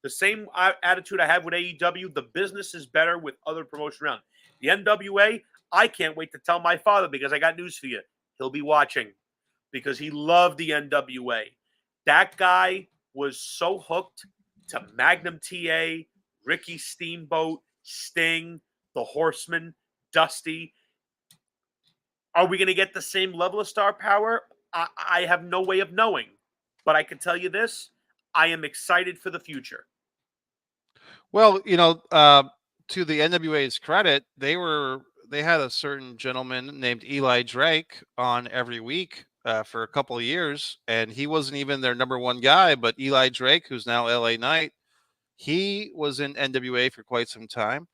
The same attitude I have with AEW, the business is better with other promotions around. The NWA, I can't wait to tell my father because I got news for you. He'll be watching because he loved the NWA. That guy was so hooked to Magnum TA, Ricky Steamboat, Sting, the Horseman, Dusty. Are we going to get the same level of star power? I have no way of knowing. But I can tell you this, I am excited for the future. Well, to the NWA's credit, they had a certain gentleman named Eli Drake on every week for a couple of years, and he wasn't even their number one guy. But Eli Drake, who's now LA Knight, he was in NWA for quite some time.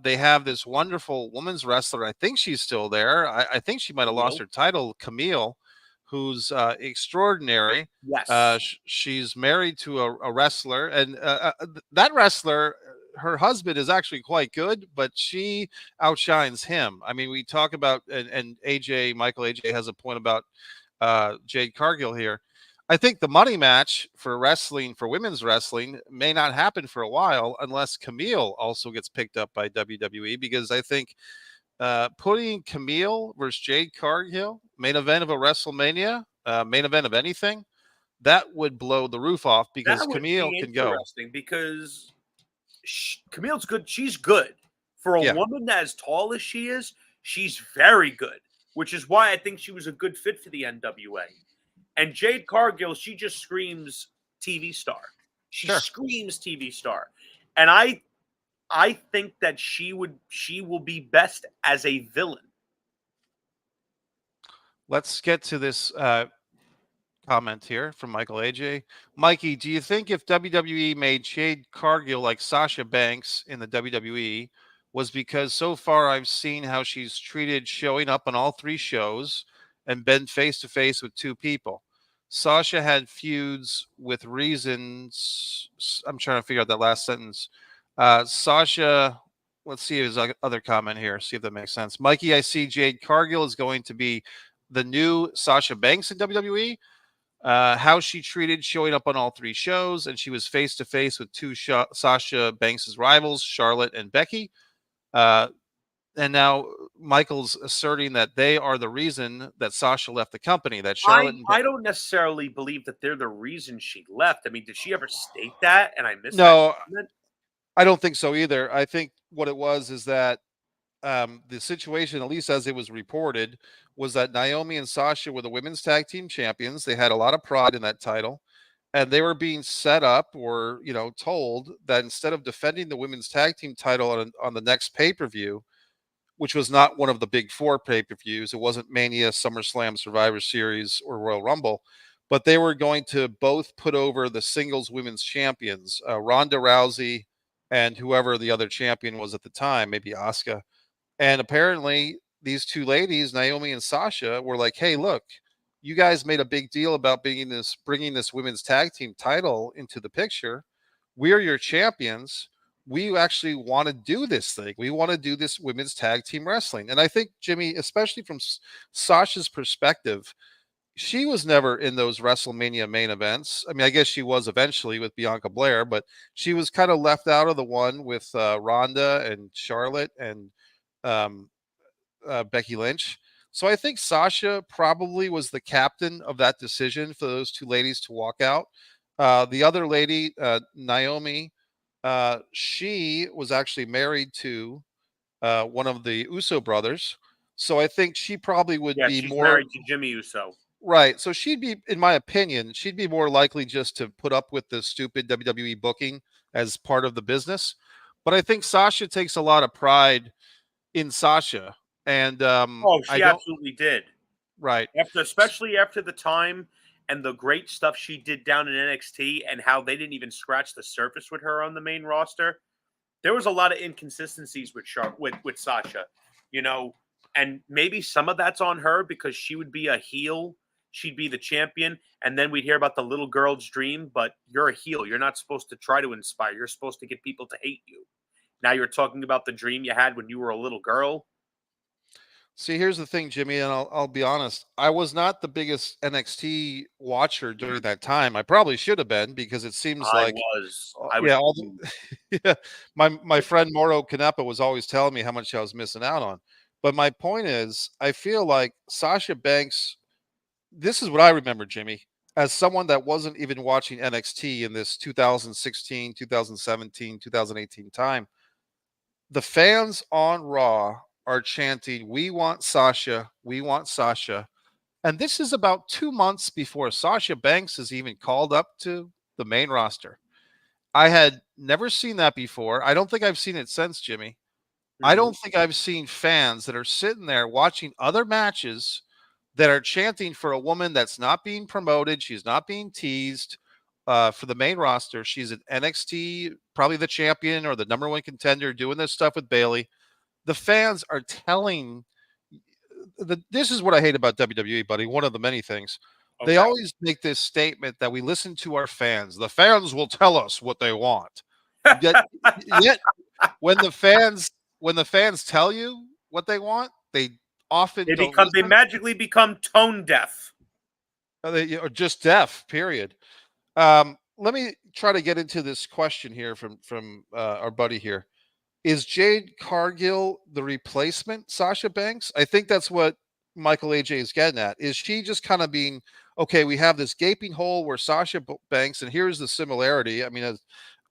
They have this wonderful women's wrestler. I think she's still there. I think she might have lost Camille? her title, Camille, who's extraordinary. Yes. She's married to a wrestler, and that wrestler, her husband is actually quite good, but she outshines him. I mean, we talk about, and Michael AJ has a point about Jade Cargill here. I think the money match for wrestling, for women's wrestling, may not happen for a while unless Camille also gets picked up by WWE, because I think putting Camille versus Jade Cargill, main event of a WrestleMania, main event of anything, that would blow the roof off because That would Camille be can go. interesting because Camille's good. She's good. For a Yeah. woman as tall as she is, she's very good, which is why I think she was a good fit for the NWA. And Jade Cargill, she just screams TV star. She Sure. screams TV star. And I think that she will be best as a villain. Let's get to this comment here from Michael AJ. Mikey, do you think if WWE made Jade Cargill like Sasha Banks in the WWE was because so far I've seen how she's treated showing up on all three shows and been face to face with two people? Sasha had feuds with reasons. I'm trying to figure out that last sentence. Sasha, let's see his other comment here, see if that makes sense. Mikey, I see Jade Cargill is going to be the new Sasha Banks in WWE. How she treated showing up on all three shows, and she was face to face with two Sasha Banks's rivals, Charlotte and Becky. Uh, and now Michael's asserting that they are the reason that Sasha left the company. That Charlotte and I don't necessarily believe that they're the reason she left. I mean, did she ever state that? And I missed that no, comment? I don't think so either. I think what it was is that the situation, at least as it was reported, was that Naomi and Sasha were the women's tag team champions. They had a lot of pride in that title, and they were being set up, or told that instead of defending the women's tag team title on the next pay-per-view, which was not one of the big four pay-per-views, it wasn't Mania, SummerSlam, Survivor Series, or Royal Rumble, but they were going to both put over the singles women's champions, Ronda Rousey and whoever the other champion was at the time, maybe Asuka. And apparently, these two ladies, Naomi and Sasha, were like, "Hey, look, you guys made a big deal about bringing this women's tag team title into the picture. We're your champions. We actually want to do this thing. We want to do this women's tag team wrestling." And I think, Jimmy, especially from Sasha's perspective, she was never in those WrestleMania main events. I mean, I guess she was eventually with Bianca Blair, but she was kind of left out of the one with Ronda and Charlotte and um, Becky Lynch. So I think Sasha probably was the captain of that decision for those two ladies to walk out. The other lady, Naomi, she was actually married to one of the Uso brothers. So I think she probably would Yeah, be she's more married to Jimmy Uso. right. So she'd be, in my opinion, she'd be more likely just to put up with the stupid WWE booking as part of the business. But I think Sasha takes a lot of pride in Sasha, and Oh, I she don't absolutely did. right. Especially after the time and the great stuff she did down in NXT and how they didn't even scratch the surface with her on the main roster. There was a lot of inconsistencies with with Sasha, you know, and maybe some of that's on her because she would be a heel, she'd be the champion, and then we'd hear about the little girl's dream. But you're a heel; you're not supposed to try to inspire. You're supposed to get people to hate you. Now you're talking about the dream you had when you were a little girl. See, here's the thing, Jimmy, and I'll be honest. I was not the biggest NXT watcher during that time. I probably should have been because it seems like, I was yeah, all huge. the, yeah, my friend Moro Canepa was always telling me how much I was missing out on. But my point is, I feel like Sasha Banks. This is what I remember, Jimmy, as someone that wasn't even watching NXT in this 2016, 2017, 2018 time. The fans on Raw are chanting, "We want Sasha, we want Sasha." And this is about 2 months before Sasha Banks is even called up to the main roster. I had never seen that before. I don't think I've seen it since, Jimmy. I Mhm. don't think I've seen fans that are sitting there watching other matches that are chanting for a woman that's not being promoted. She's not being teased for the main roster. She's an NXT, probably the champion or the number one contender, doing this stuff with Bailey. The fans are telling this is what I hate about WWE, buddy. One of the many things. They Okay. always make this statement that we listen to our fans. The fans will tell us what they want. Yet when the fans tell you what they want, they often don't They listen. magically become tone deaf. They are just deaf. Period. Let me try to get into this question here from our buddy here. Is Jade Cargill the replacement Sasha Banks? I think that's what Michael AJ is getting at. Is she just kind of being okay? We have this gaping hole where Banks, and here's the similarity. I mean,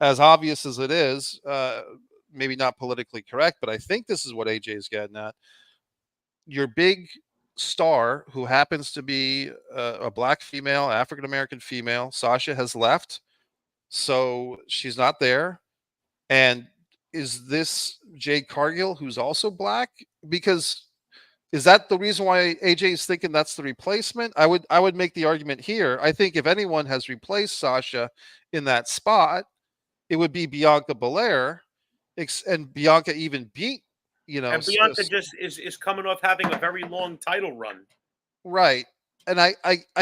as obvious as it is, maybe not politically correct, but I think this is what AJ is getting at. Your big star, who happens to be a black female, African American female, Sasha has left, so she's not there. And is this Jade Cargill who's also black? Because is that the reason why AJ is thinking that's the replacement? I would make the argument here. I think if anyone has replaced Sasha in that spot, it would be Bianca Belair, and Bianca even beat, And Bianca just is coming off having a very long title run. right. And I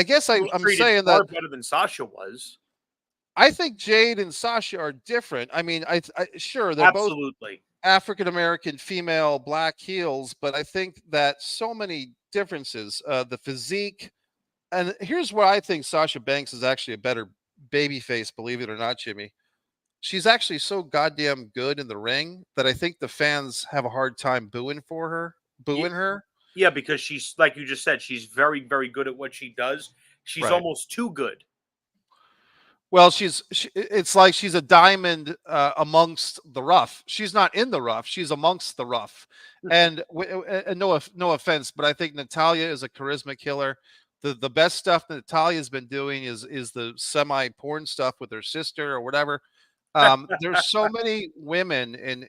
guess She was I'm treated saying that far better than Sasha was. I think Jade and Sasha are different. I mean, sure they're both Absolutely. African American female black heels, but I think that so many differences, the physique, and here's where I think Sasha Banks is actually a better baby face, believe it or not, Jimmy. She's actually so goddamn good in the ring that I think the fans have a hard time Ye- booing her. Yeah, because she's like you just said, she's very, very good at what she does. She's Right. almost too good. Well, it's like she's a diamond amongst the rough. She's not in the rough; she's amongst the rough. And, and no offense, but I think Natalia is a charisma killer. The best stuff that Natalia's been doing is the semi porn stuff with her sister or whatever. There's so many women,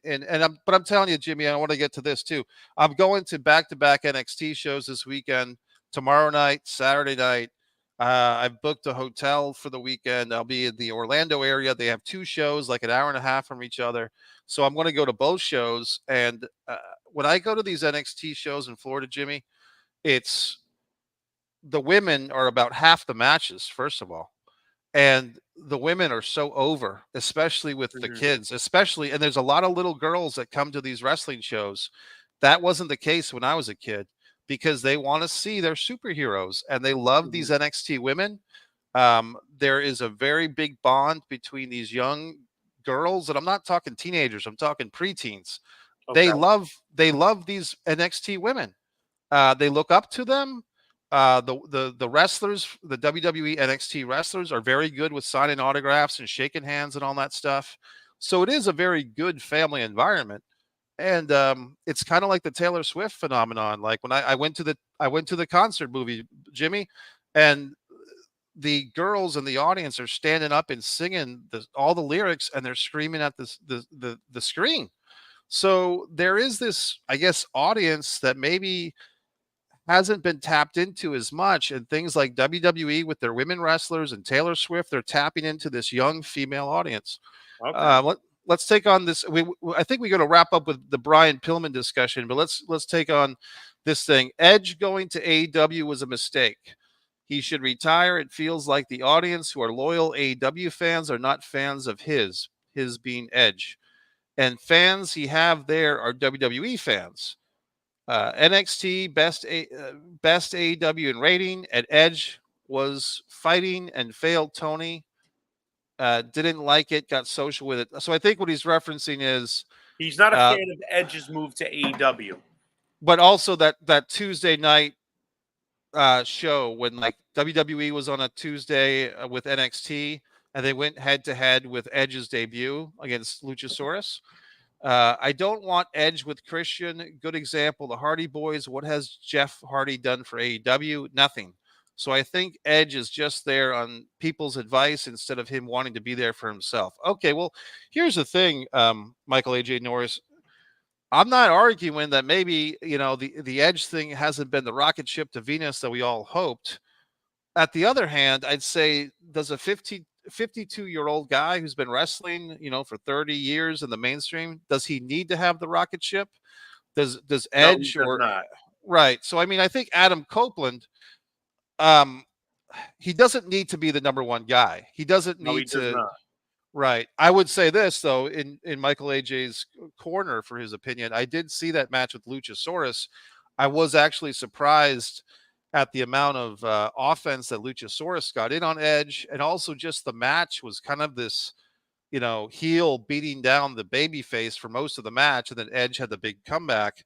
but I'm telling you, Jimmy, I want to get to this too. I'm going to back NXT shows this weekend, tomorrow night, Saturday night. I've booked a hotel for the weekend. I'll be in the Orlando area. They have two shows, like an hour and a half from each other. So I'm going to go to both shows. And when I go to these NXT shows in Florida, Jimmy, it's the women are about half the matches, first of all. And the women are so over, especially with the Mhm. kids, especially. And there's a lot of little girls that come to these wrestling shows. That wasn't the case when I was a kid because they want to see their superheroes and they love these Mhm. NXT women. There is a very big bond between these young girls, and I'm not talking teenagers, I'm talking preteens. Okay. They love these NXT women. They look up to them. The wrestlers, the WWE NXT wrestlers, are very good with signing autographs and shaking hands and all that stuff. So it is a very good family environment. And it's kind of like the Taylor Swift phenomenon. Like when I went to the concert movie, Jimmy, and the girls in the audience are standing up and singing all the lyrics, and they're screaming at the screen. So there is this, I guess, audience that maybe hasn't been tapped into as much, and things like WWE with their women wrestlers and Taylor Swift, they're tapping into this young female audience. Okay. Let's take on this. I think we're going to wrap up with the Brian Pillman discussion, but let's take on this thing. Edge going to AEW was a mistake. He should retire. It feels like the audience who are loyal AEW fans are not fans of his being Edge, and fans he have there are WWE fans. NXT best AEW in rating, and Edge was fighting and failed Tony. Didn't like it, got social with it. So I think what he's referencing is, He's not a uh, fan of Edge's move to AEW. but also that Tuesday night show when like WWE was on a Tuesday with NXT, and they went head to head with Edge's debut against Luchasaurus. I don't want Edge with Christian. Good example. The Hardy Boys. What has Jeff Hardy done for AEW? Nothing. So I think Edge is just there on people's advice instead of him wanting to be there for himself. Okay, well, here's the thing, Michael AJ Norris. I'm not arguing that maybe the Edge thing hasn't been the rocket ship to Venus that we all hoped. At the other hand, I'd say, does a 52-year-old guy who's been wrestling, for 30 years in the mainstream, does he need to have the rocket ship? Does No, he Edge does or not. right? So I mean, I think Adam Copeland, um, he doesn't need to be the number one guy. He doesn't No, he need does to. not. Right. I would say this though, in Michael AJ's corner for his opinion, I did see that match with Luchasaurus. I was actually surprised at the amount of offense that Luchasaurus got in on Edge, and also just the match was kind of this, heel beating down the baby face for most of the match, and then Edge had the big comeback.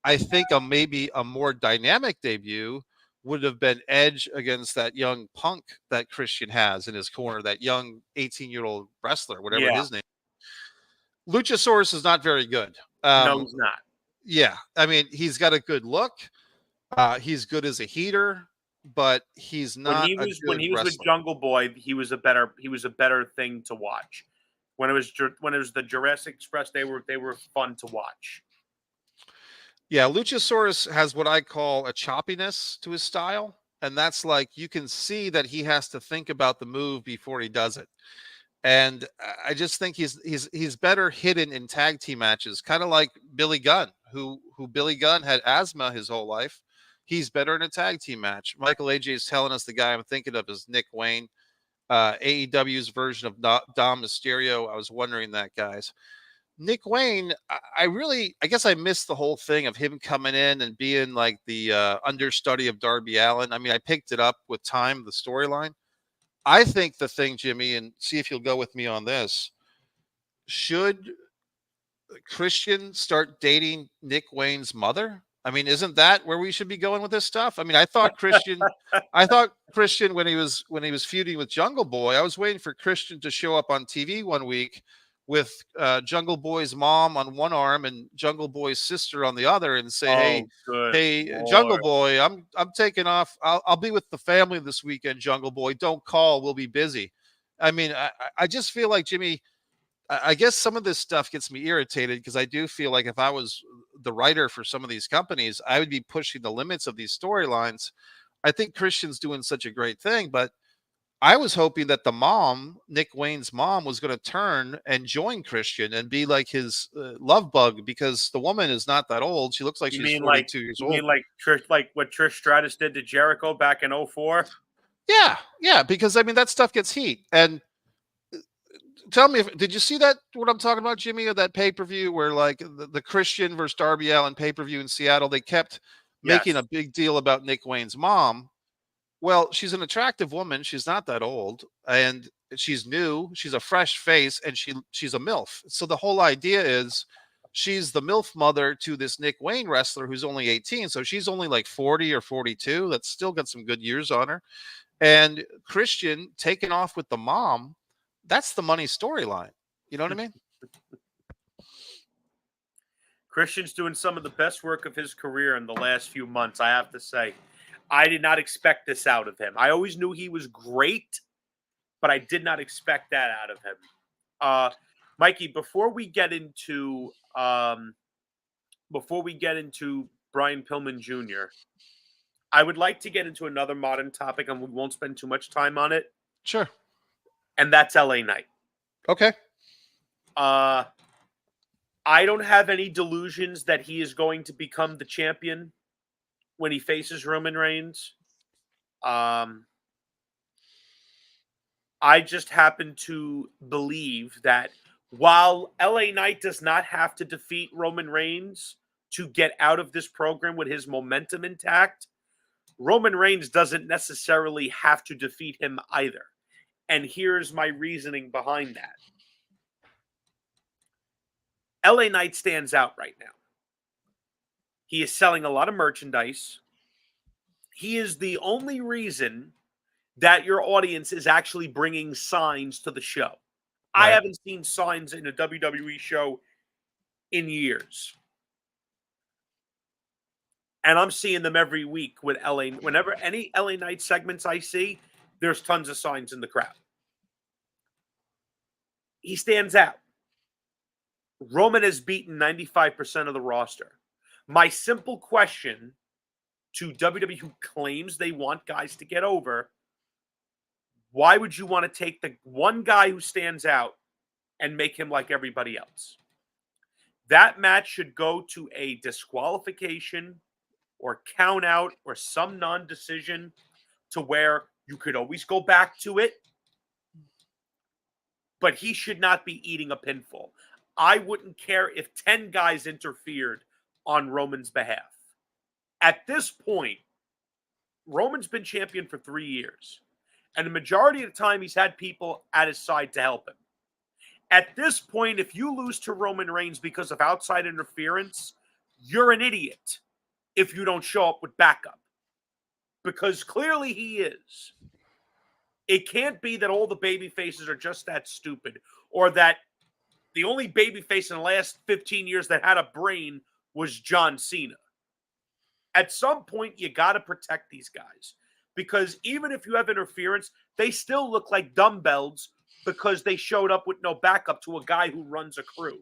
I think maybe a more dynamic debut would have been Edge against that young punk that Christian has in his corner, that young 18-year-old wrestler, whatever Yeah. his name. Luchasaurus is not very good. No, he's not. Yeah, I mean, he's got a good look. He's good as a heater, but he's not a When good he was with wrestler. Jungle Boy, he was a better thing to watch. When it was the Jurassic Express, they were fun to watch. Yeah, Luchasaurus has what I call a choppiness to his style. And that's like you can see that he has to think about the move before he does it. And I just think he's better hidden in tag team matches, kind of like Billy Gunn, who Billy Gunn had asthma his whole life. He's better in a tag team match. Michael AJ is telling us the guy I'm thinking of is Nick Wayne, AEW's version of Dom Mysterio. I was wondering that, guys. Nick Wayne, I guess I missed the whole thing of him coming in and being like the understudy of Darby Allin. I mean, I picked it up with time, the storyline. I think the thing, Jimmy, and see if you'll go with me on this. Should Christian start dating Nick Wayne's mother? I mean, isn't that where we should be going with this stuff? I mean, I thought Christian when he was feuding with Jungle Boy, I was waiting for Christian to show up on TV one week with Jungle Boy's mom on one arm and Jungle Boy's sister on the other, and say, "Hey, Oh, good hey, Jungle Lord. Boy, I'm taking off. I'll be with the family this weekend. Jungle Boy, don't call. We'll be busy." I mean, I just feel like Jimmy. I guess some of this stuff gets me irritated because I do feel like if I was the writer for some of these companies, I would be pushing the limits of these storylines. I think Christian's doing such a great thing, but I was hoping that the mom, Nick Wayne's mom, was going to turn and join Christian and be like his love bug, because the woman is not that old. She looks like You she's mean like 42 years you old. mean like Trish, like what Trish Stratus did to Jericho back in 04? Yeah, yeah, because I mean that stuff gets heat. And tell me, did you see that? What I'm talking about, Jimmy, of that pay per view where like the Christian versus Darby Allin pay per view in Seattle, they kept making a Yes. big deal about Nick Wayne's mom. Well, she's an attractive woman. She's not that old, and she's new. She's a fresh face, and she's a MILF. So the whole idea is she's the MILF mother to this Nick Wayne wrestler who's only 18. So she's only like 40 or 42. That's still got some good years on her. And Christian taking off with the mom, that's the money storyline. You know what I mean? Christian's doing some of the best work of his career in the last few months, I have to say. I did not expect this out of him. I always knew he was great, but I did not expect that out of him. Mikey, before we get into Brian Pillman Jr., I would like to get into another modern topic, and we won't spend too much time on it, Sure. and that's LA Knight. Okay. I don't have any delusions that he is going to become the champion when he faces Roman Reigns. I just happen to believe that while LA Knight does not have to defeat Roman Reigns to get out of this program with his momentum intact, Roman Reigns doesn't necessarily have to defeat him either. And here's my reasoning behind that. LA Knight stands out right now. He is selling a lot of merchandise. He is the only reason that your audience is actually bringing signs to the show. I Right. haven't seen signs in a WWE show in years. And I'm seeing them every week with LA. Whenever any LA Knight segments I see, there's tons of signs in the crowd. He stands out. Roman has beaten 95% of the roster. My simple question to WWE, who claims they want guys to get over, why would you want to take the one guy who stands out and make him like everybody else? That match should go to a disqualification or count out or some non-decision to where you could always go back to it. But he should not be eating a pinfall. I wouldn't care if 10 guys interfered on Roman's behalf. At this point, Roman's been champion for 3 years. And the majority of the time, he's had people at his side to help him. At this point, if you lose to Roman Reigns because of outside interference, you're an idiot if you don't show up with backup. Because clearly he is. It can't be that all the baby faces are just that stupid, or that the only baby face in the last 15 years that had a brain was John Cena. At some point, you got to protect these guys. Because even if you have interference, they still look like dumbbells because they showed up with no backup to a guy who runs a crew.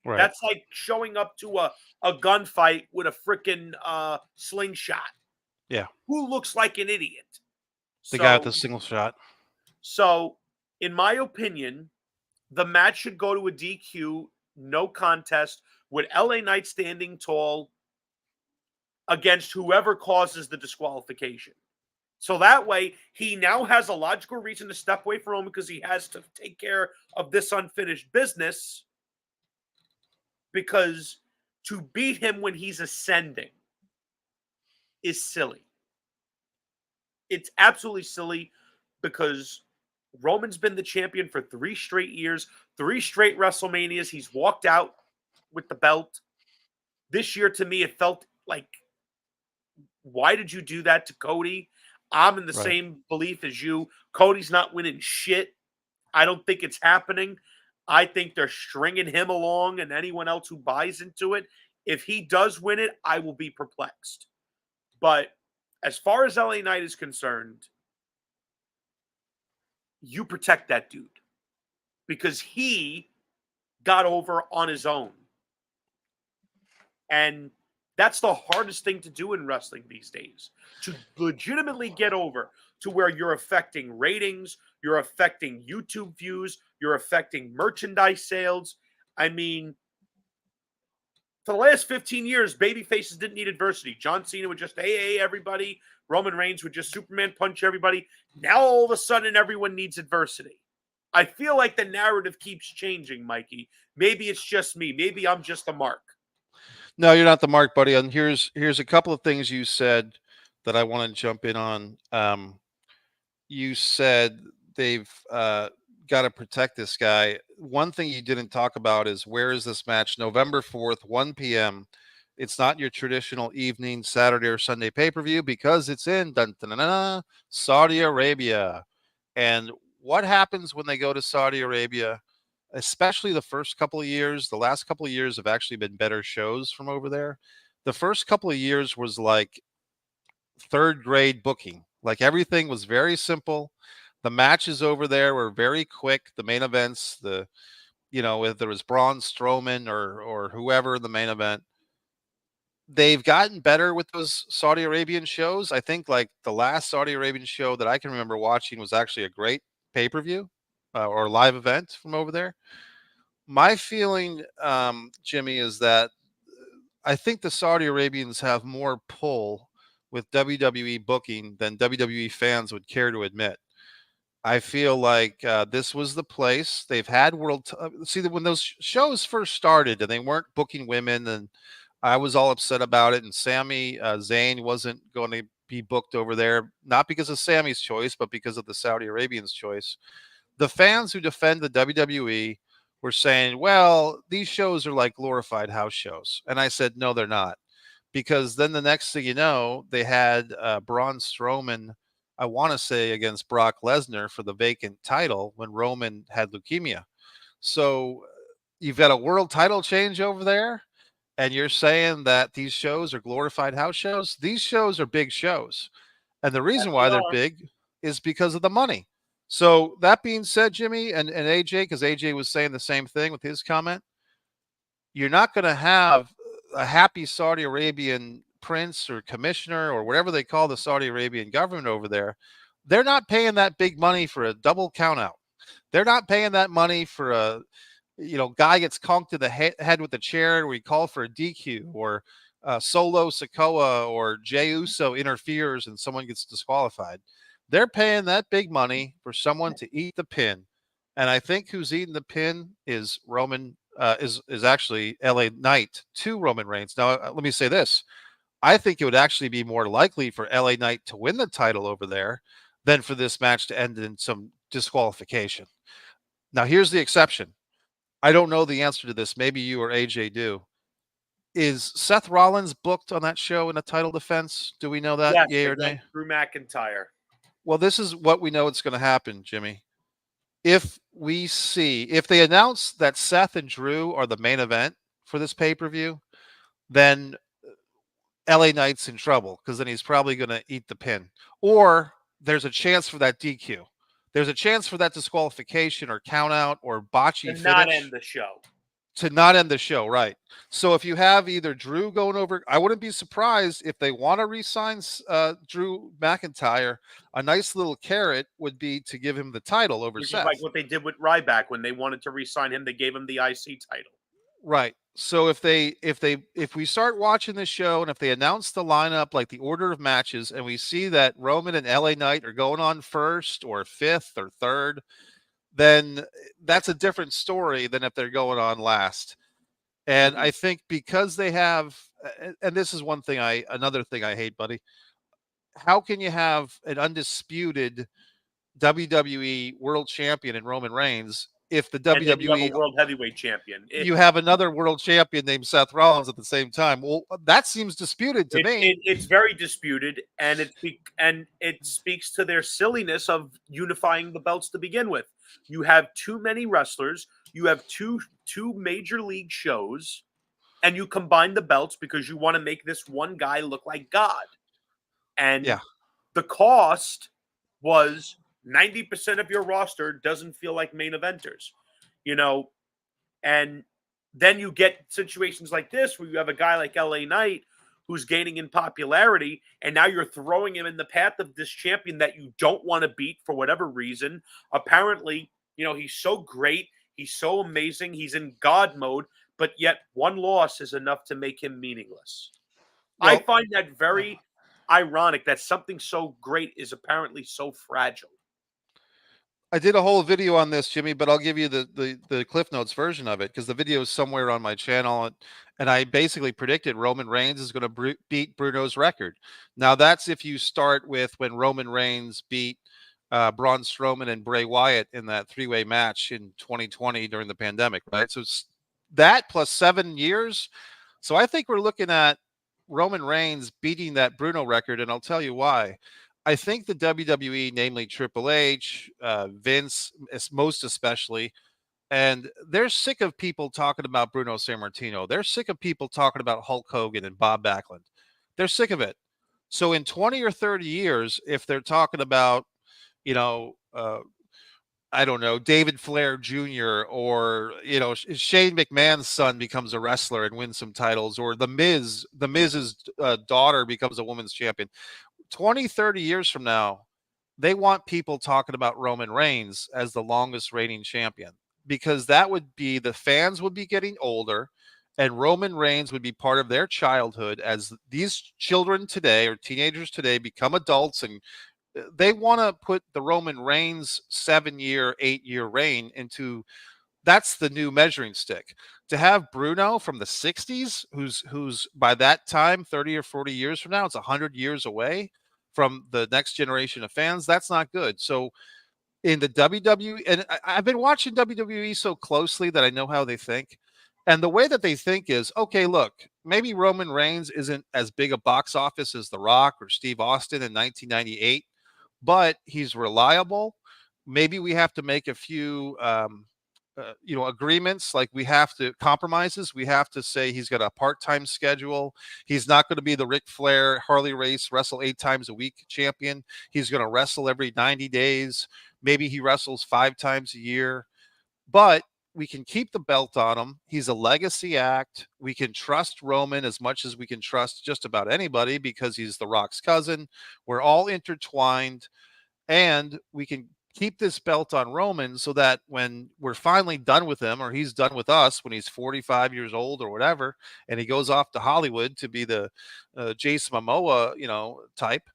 Right. That's like showing up to a gunfight with a freaking slingshot. Yeah. Who looks like an idiot? The guy with the single shot. So, in my opinion, the match should go to a DQ, no contest, with LA Knight standing tall against whoever causes the disqualification. So that way, he now has a logical reason to step away from Roman because he has to take care of this unfinished business. Because to beat him when he's ascending is silly. It's absolutely silly because Roman's been the champion for 3 straight years, 3 straight WrestleManias. He's walked out with the belt. This year, to me, it felt like, why did you do that to Cody? I'm in the same belief as you. Cody's not winning shit. I don't think it's happening. I think they're stringing him along and anyone else who buys into it. If he does win it, I will be perplexed. But as far as LA Knight is concerned, you protect that dude because he got over on his own. And that's the hardest thing to do in wrestling these days, to legitimately get over to where you're affecting ratings, you're affecting YouTube views, you're affecting merchandise sales. I mean, for the last 15 years, baby faces didn't need adversity. John Cena would just, hey, everybody. Roman Reigns would just Superman punch everybody. Now, all of a sudden, everyone needs adversity. I feel like the narrative keeps changing, Mikey. Maybe it's just me. Maybe I'm just a mark. No, you're not the mark, buddy. And here's a couple of things you said that I want to jump in on. You said they've got to protect this guy. One thing you didn't talk about is, where is this match? November 4th, 1 p.m. It's not your traditional evening, Saturday or Sunday pay-per-view because it's in Saudi Arabia. And what happens when they go to Saudi Arabia? especially the first couple of years. The last couple of years have actually been better shows from over there. The first couple of years was like third grade booking. Like everything was very simple. The matches over there were very quick. The main events, whether it was Braun Strowman or whoever in the main event, they've gotten better with those Saudi Arabian shows. I think like the last Saudi Arabian show that I can remember watching was actually a great pay per view or live event from over there. My feeling, Jimmy, is that I think the Saudi Arabians have more pull with WWE booking than WWE fans would care to admit. I feel like this was the place. They've had see that when those shows first started and they weren't booking women, and I was all upset about it. And Sami Zayn wasn't going to be booked over there, not because of Sammy's choice, but because of the Saudi Arabians' choice. The fans who defend the WWE were saying, well, these shows are like glorified house shows. And I said, no, they're not. Because then the next thing you know, they had Braun Strowman, I want to say, against Brock Lesnar for the vacant title when Roman had leukemia. So you've got a world title change over there, and you're saying that these shows are glorified house shows? These shows are big shows. And the Yes, reason they why they're are. big is because of the money. So that being said, Jimmy and AJ, because AJ was saying the same thing with his comment, you're not going to have a happy Saudi Arabian prince or commissioner or whatever they call the Saudi Arabian government over there. They're not paying that big money for a double count out. They're not paying that money for guy gets conked in the head with a chair where he called for a DQ, or Solo Sikoa or Jey Uso interferes and someone gets disqualified. They're paying that big money for someone to eat the pin. And I think who's eating the pin is Roman, is actually LA Knight to Roman Reigns. Now, let me say this. I think it would actually be more likely for LA Knight to win the title over there than for this match to end in some disqualification. Now, here's the exception. I don't know the answer to this. Maybe you or AJ do. Is Seth Rollins booked on that show in a title defense? Do we know that? Yes, Yay or nay? against Drew McIntyre. Well, this is what we know it's going to happen, Jimmy. If they announce that Seth and Drew are the main event for this pay-per-view, then LA Knight's in trouble because then he's probably going to eat the pin. Or there's a chance for that DQ. There's a chance for that disqualification or count out or botchy To finish. not end the show. To not end the show, right. So if you have either Drew going over, I wouldn't be surprised if they want to re-sign Drew McIntyre. A nice little carrot would be to give him the title over Which Seth. is like what they did with Ryback when they wanted to re-sign him. They gave him the IC title. Right. So if we start watching this show and if they announce the lineup, like the order of matches, and we see that Roman and LA Knight are going on first or fifth or third, then that's a different story than if they're going on last. And I think because they have, and this is another thing I hate, buddy. How can you have an undisputed WWE world champion in Roman Reigns if the And then you have WWE a world heavyweight champion? you have another world champion named Seth Rollins at the same time? Well, that seems disputed to me. It's very disputed, and it speaks to their silliness of unifying the belts to begin with. You have too many wrestlers. You have two major league shows, and you combine the belts because you want to make this one guy look like God. And Yeah. the cost was 90% of your roster doesn't feel like main eventers, and then you get situations like this where you have a guy like LA Knight who's gaining in popularity, and now you're throwing him in the path of this champion that you don't want to beat for whatever reason. Apparently, he's so great, he's so amazing, he's in God mode, but yet one loss is enough to make him meaningless. Well, I find that very ironic that something so great is apparently so fragile. I did a whole video on this, Jimmy, but I'll give you the Cliff Notes version of it because the video is somewhere on my channel, and I basically predicted Roman Reigns is going to beat Bruno's record. Now that's if you start with when Roman Reigns beat Braun Strowman and Bray Wyatt in that three-way match in 2020 during the pandemic, right? So it's that plus 7 years. So I think we're looking at Roman Reigns beating that Bruno record, and I'll tell you why. I think the WWE, namely Triple H, Vince, most especially, And they're sick of people talking about Bruno Sammartino. They're sick of people talking about Hulk Hogan and Bob Backlund. They're sick of it. So in 20 or 30 years, if they're talking about, you know, I don't know, David Flair Jr. or, Shane McMahon's son becomes a wrestler and wins some titles, or the Miz's daughter becomes a women's champion. 20, 30 years from now, they want people talking about Roman Reigns as the longest reigning champion, because that would be, the fans would be getting older and Roman Reigns would be part of their childhood as these children today or teenagers today become adults, and they want to put the Roman Reigns 7-year, 8-year reign into, that's the new measuring stick. To have Bruno from the 60s, who's by that time 30 or 40 years from now, it's 100 years away from the next generation of fans, that's not good. So in the WWE, and I've been watching WWE so closely that I know how they think. And the way that they think is, okay, look, maybe Roman Reigns isn't as big a box office as The Rock or Steve Austin in 1998, but he's reliable. Maybe we have to make a few, agreements. Like we have to compromises. We have to say he's got a part-time schedule. He's not going to be the Ric Flair Harley Race wrestle 8 times a week champion. He's going to wrestle every 90 days. Maybe he wrestles 5 times a year, but we can keep the belt on him. He's a legacy act. We can trust Roman as much as we can trust just about anybody because he's The Rock's cousin. We're all intertwined, and we can keep this belt on Roman so that when we're finally done with him, or he's done with us when he's 45 years old or whatever, and he goes off to Hollywood to be the Jason Momoa, type,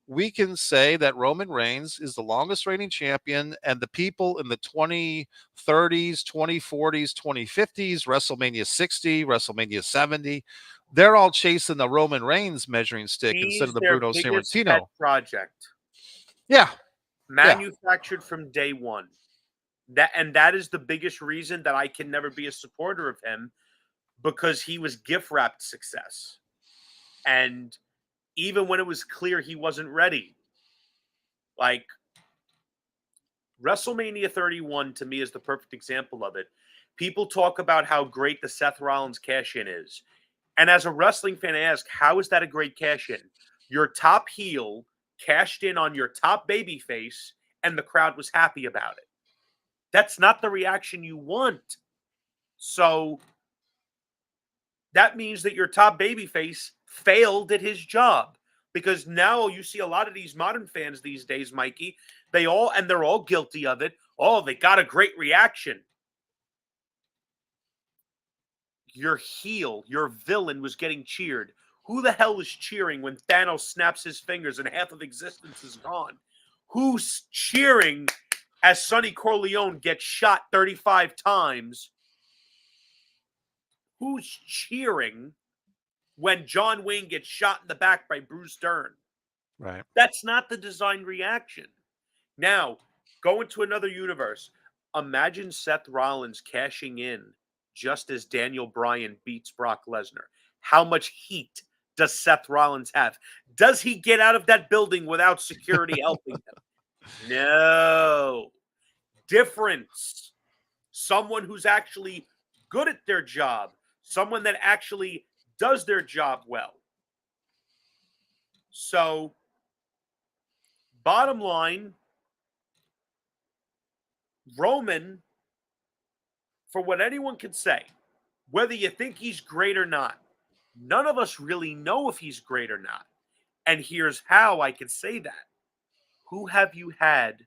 we can say that Roman Reigns is the longest reigning champion, and the people in the 2030s, 2040s, 2050s, WrestleMania 60, WrestleMania 70, they're all chasing the Roman Reigns measuring stick instead He's of the their Bruno biggest pet Sammartino. project, Yeah, yeah, manufactured from day one. That is the biggest reason that I can never be a supporter of him, because he was gift wrapped success. And even when it was clear he wasn't ready, like WrestleMania 31 to me is the perfect example of it. People talk about how great the Seth Rollins cash in is. And as a wrestling fan, I ask, how is that a great cash in? Your top heel cashed in on your top baby face, and the crowd was happy about it. That's not the reaction you want. So that means that your top babyface failed at his job, because now you see a lot of these modern fans these days, Mikey, they're all guilty of it. Oh, they got a great reaction. Your heel, your villain was getting cheered. Who the hell is cheering when Thanos snaps his fingers and half of existence is gone? Who's cheering as Sonny Corleone gets shot 35 times? Who's cheering when John Wayne gets shot in the back by Bruce Dern? right. That's not the designed reaction. Now, go into another universe. Imagine Seth Rollins cashing in just as Daniel Bryan beats Brock Lesnar. How much heat does Seth Rollins have? Does he get out of that building without security helping him? No. Difference. Someone who's actually good at their job. Someone that actually does their job well. So, bottom line, Roman, for what anyone can say, whether you think he's great or not, none of us really know if he's great or not. And here's how I can say that. Who have you had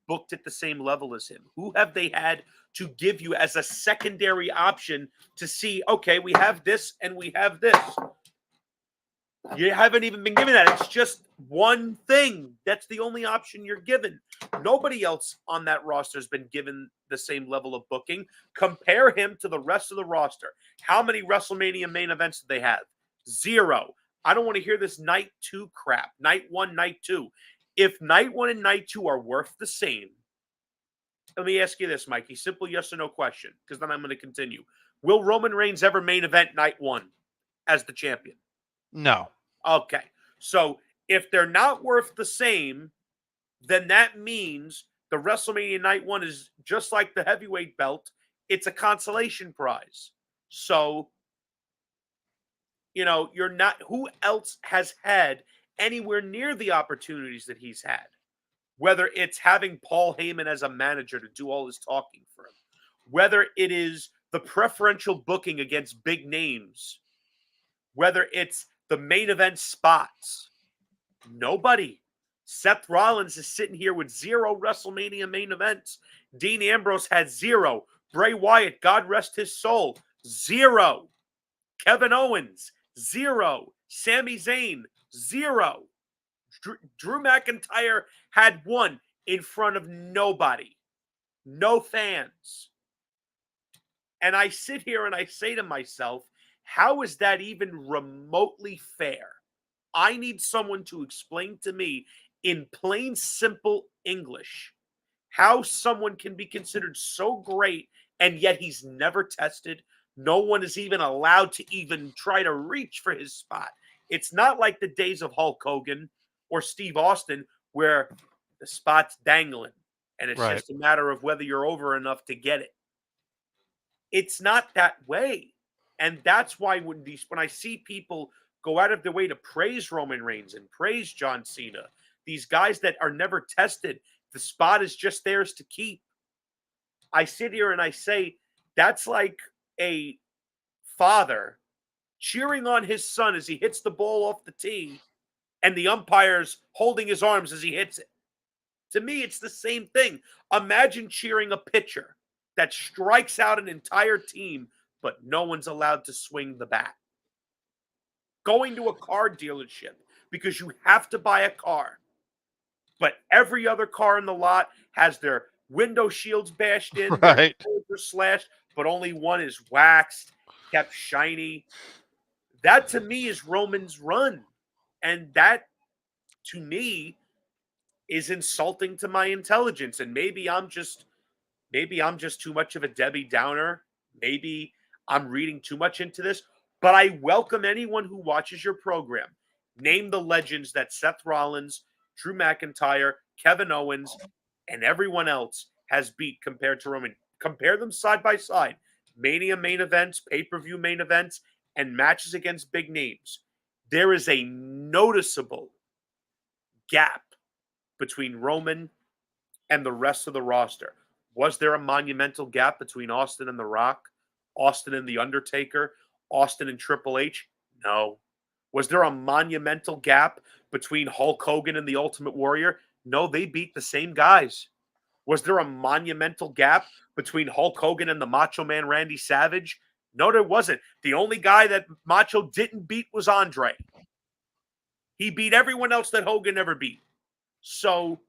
booked at the same level as him? Who have they had to give you as a secondary option to see, okay, we have this and we have this? You haven't even been given that. It's just one thing. That's the only option you're given. Nobody else on that roster has been given the same level of booking. Compare him to the rest of the roster. How many WrestleMania main events did they have? 0. I don't want to hear this night 2 crap. Night 1, night 2. If night 1 and night 2 are worth the same, let me ask you this, Mikey. Simple yes or no question, because then I'm going to continue. Will Roman Reigns ever main event night 1 as the champion? No. Okay. So if they're not worth the same, then that means The WrestleMania Night one is just like the heavyweight belt. It's a consolation prize. So, you're not, who else has had anywhere near the opportunities that he's had? Whether it's having Paul Heyman as a manager to do all his talking for him, whether it is the preferential booking against big names, whether it's the main event spots. Nobody. Seth Rollins is sitting here with 0 WrestleMania main events. Dean Ambrose had 0. Bray Wyatt, God rest his soul, 0. Kevin Owens, 0. Sami Zayn, 0. Drew McIntyre had 1 in front of nobody. No fans. And I sit here and I say to myself, how is that even remotely fair? I need someone to explain to me in plain, simple English how someone can be considered so great and yet he's never tested. No one is even allowed to even try to reach for his spot. It's not like the days of Hulk Hogan or Steve Austin where the spot's dangling and it's Right. just a matter of whether you're over enough to get it. It's not that way. And that's why when I see people go out of their way to praise Roman Reigns and praise John Cena, these guys that are never tested, the spot is just theirs to keep. I sit here and I say, that's like a father cheering on his son as he hits the ball off the tee and the umpire's holding his arms as he hits it. To me, it's the same thing. Imagine cheering a pitcher that strikes out an entire team, but no one's allowed to swing the bat. Going to a car dealership because you have to buy a car, but every other car in the lot has their window shields bashed in, Right. their doors are slashed, but only one is waxed, kept shiny. That to me is Roman's run. And that to me is insulting to my intelligence. And maybe I'm just too much of a Debbie Downer. Maybe I'm reading too much into this, but I welcome anyone who watches your program. Name the legends that Seth Rollins, Drew McIntyre, Kevin Owens, and everyone else has beat compared to Roman. Compare them side by side. Mania main events, pay-per-view main events, and matches against big names. There is a noticeable gap between Roman and the rest of the roster. Was there a monumental gap between Austin and The Rock, Austin and The Undertaker, Austin and Triple H? No. Was there a monumental gap between Hulk Hogan and The Ultimate Warrior? No, they beat the same guys. Was there a monumental gap between Hulk Hogan and the Macho Man Randy Savage? No, there wasn't. The only guy that Macho didn't beat was Andre. He beat everyone else that Hogan ever beat. So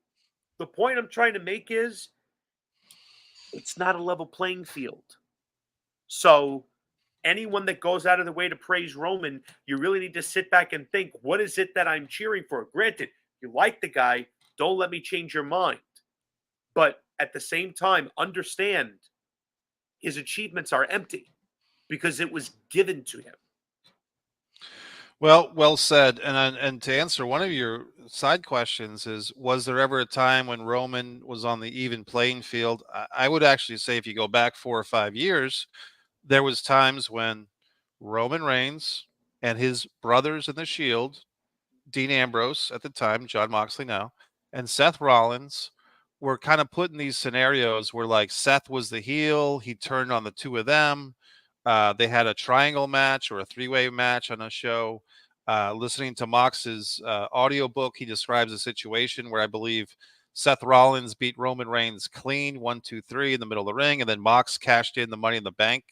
the point I'm trying to make is it's not a level playing field. So anyone that goes out of the way to praise Roman, you really need to sit back and think, what is it that I'm cheering for? Granted, you like the guy, don't let me change your mind. But at the same time, understand his achievements are empty because it was given to him. Well said. And to answer one of your side questions is, was there ever a time when Roman was on the even playing field? I would actually say if you go back 4 or 5 years, there was times when Roman Reigns and his brothers in the Shield, Dean Ambrose at the time, John Moxley now, and Seth Rollins were kind of put in these scenarios where like Seth was the heel, he turned on the two of them. They had a triangle match or a three-way match on a show. Listening to Mox's audiobook, he describes a situation where I believe Seth Rollins beat Roman Reigns clean 1, 2, 3 in the middle of the ring, and then Mox cashed in the Money in the Bank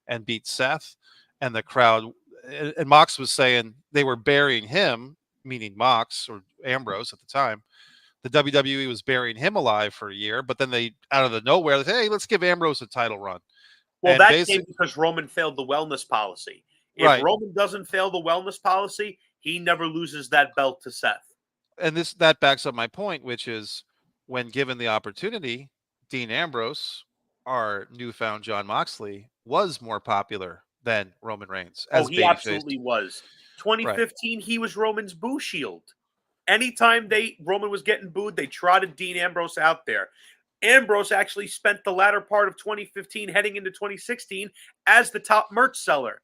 and beat Seth. And the crowd, and Mox was saying they were burying him, meaning Mox or Ambrose at the time. The WWE was burying him alive for a year, but then they, out of the nowhere, they said, hey, let's give Ambrose a title run. Well, And that came because Roman failed the wellness policy. If Right. Roman doesn't fail the wellness policy, he never loses that belt to Seth. And that backs up my point, which is when given the opportunity, Dean Ambrose, our newfound John Moxley, was more popular than Roman Reigns as He babyface. absolutely was. 2015, he was Roman's boo shield. Anytime Roman was getting booed, they trotted Dean Ambrose out there. Ambrose actually spent the latter part of 2015 heading into 2016 as the top merch seller.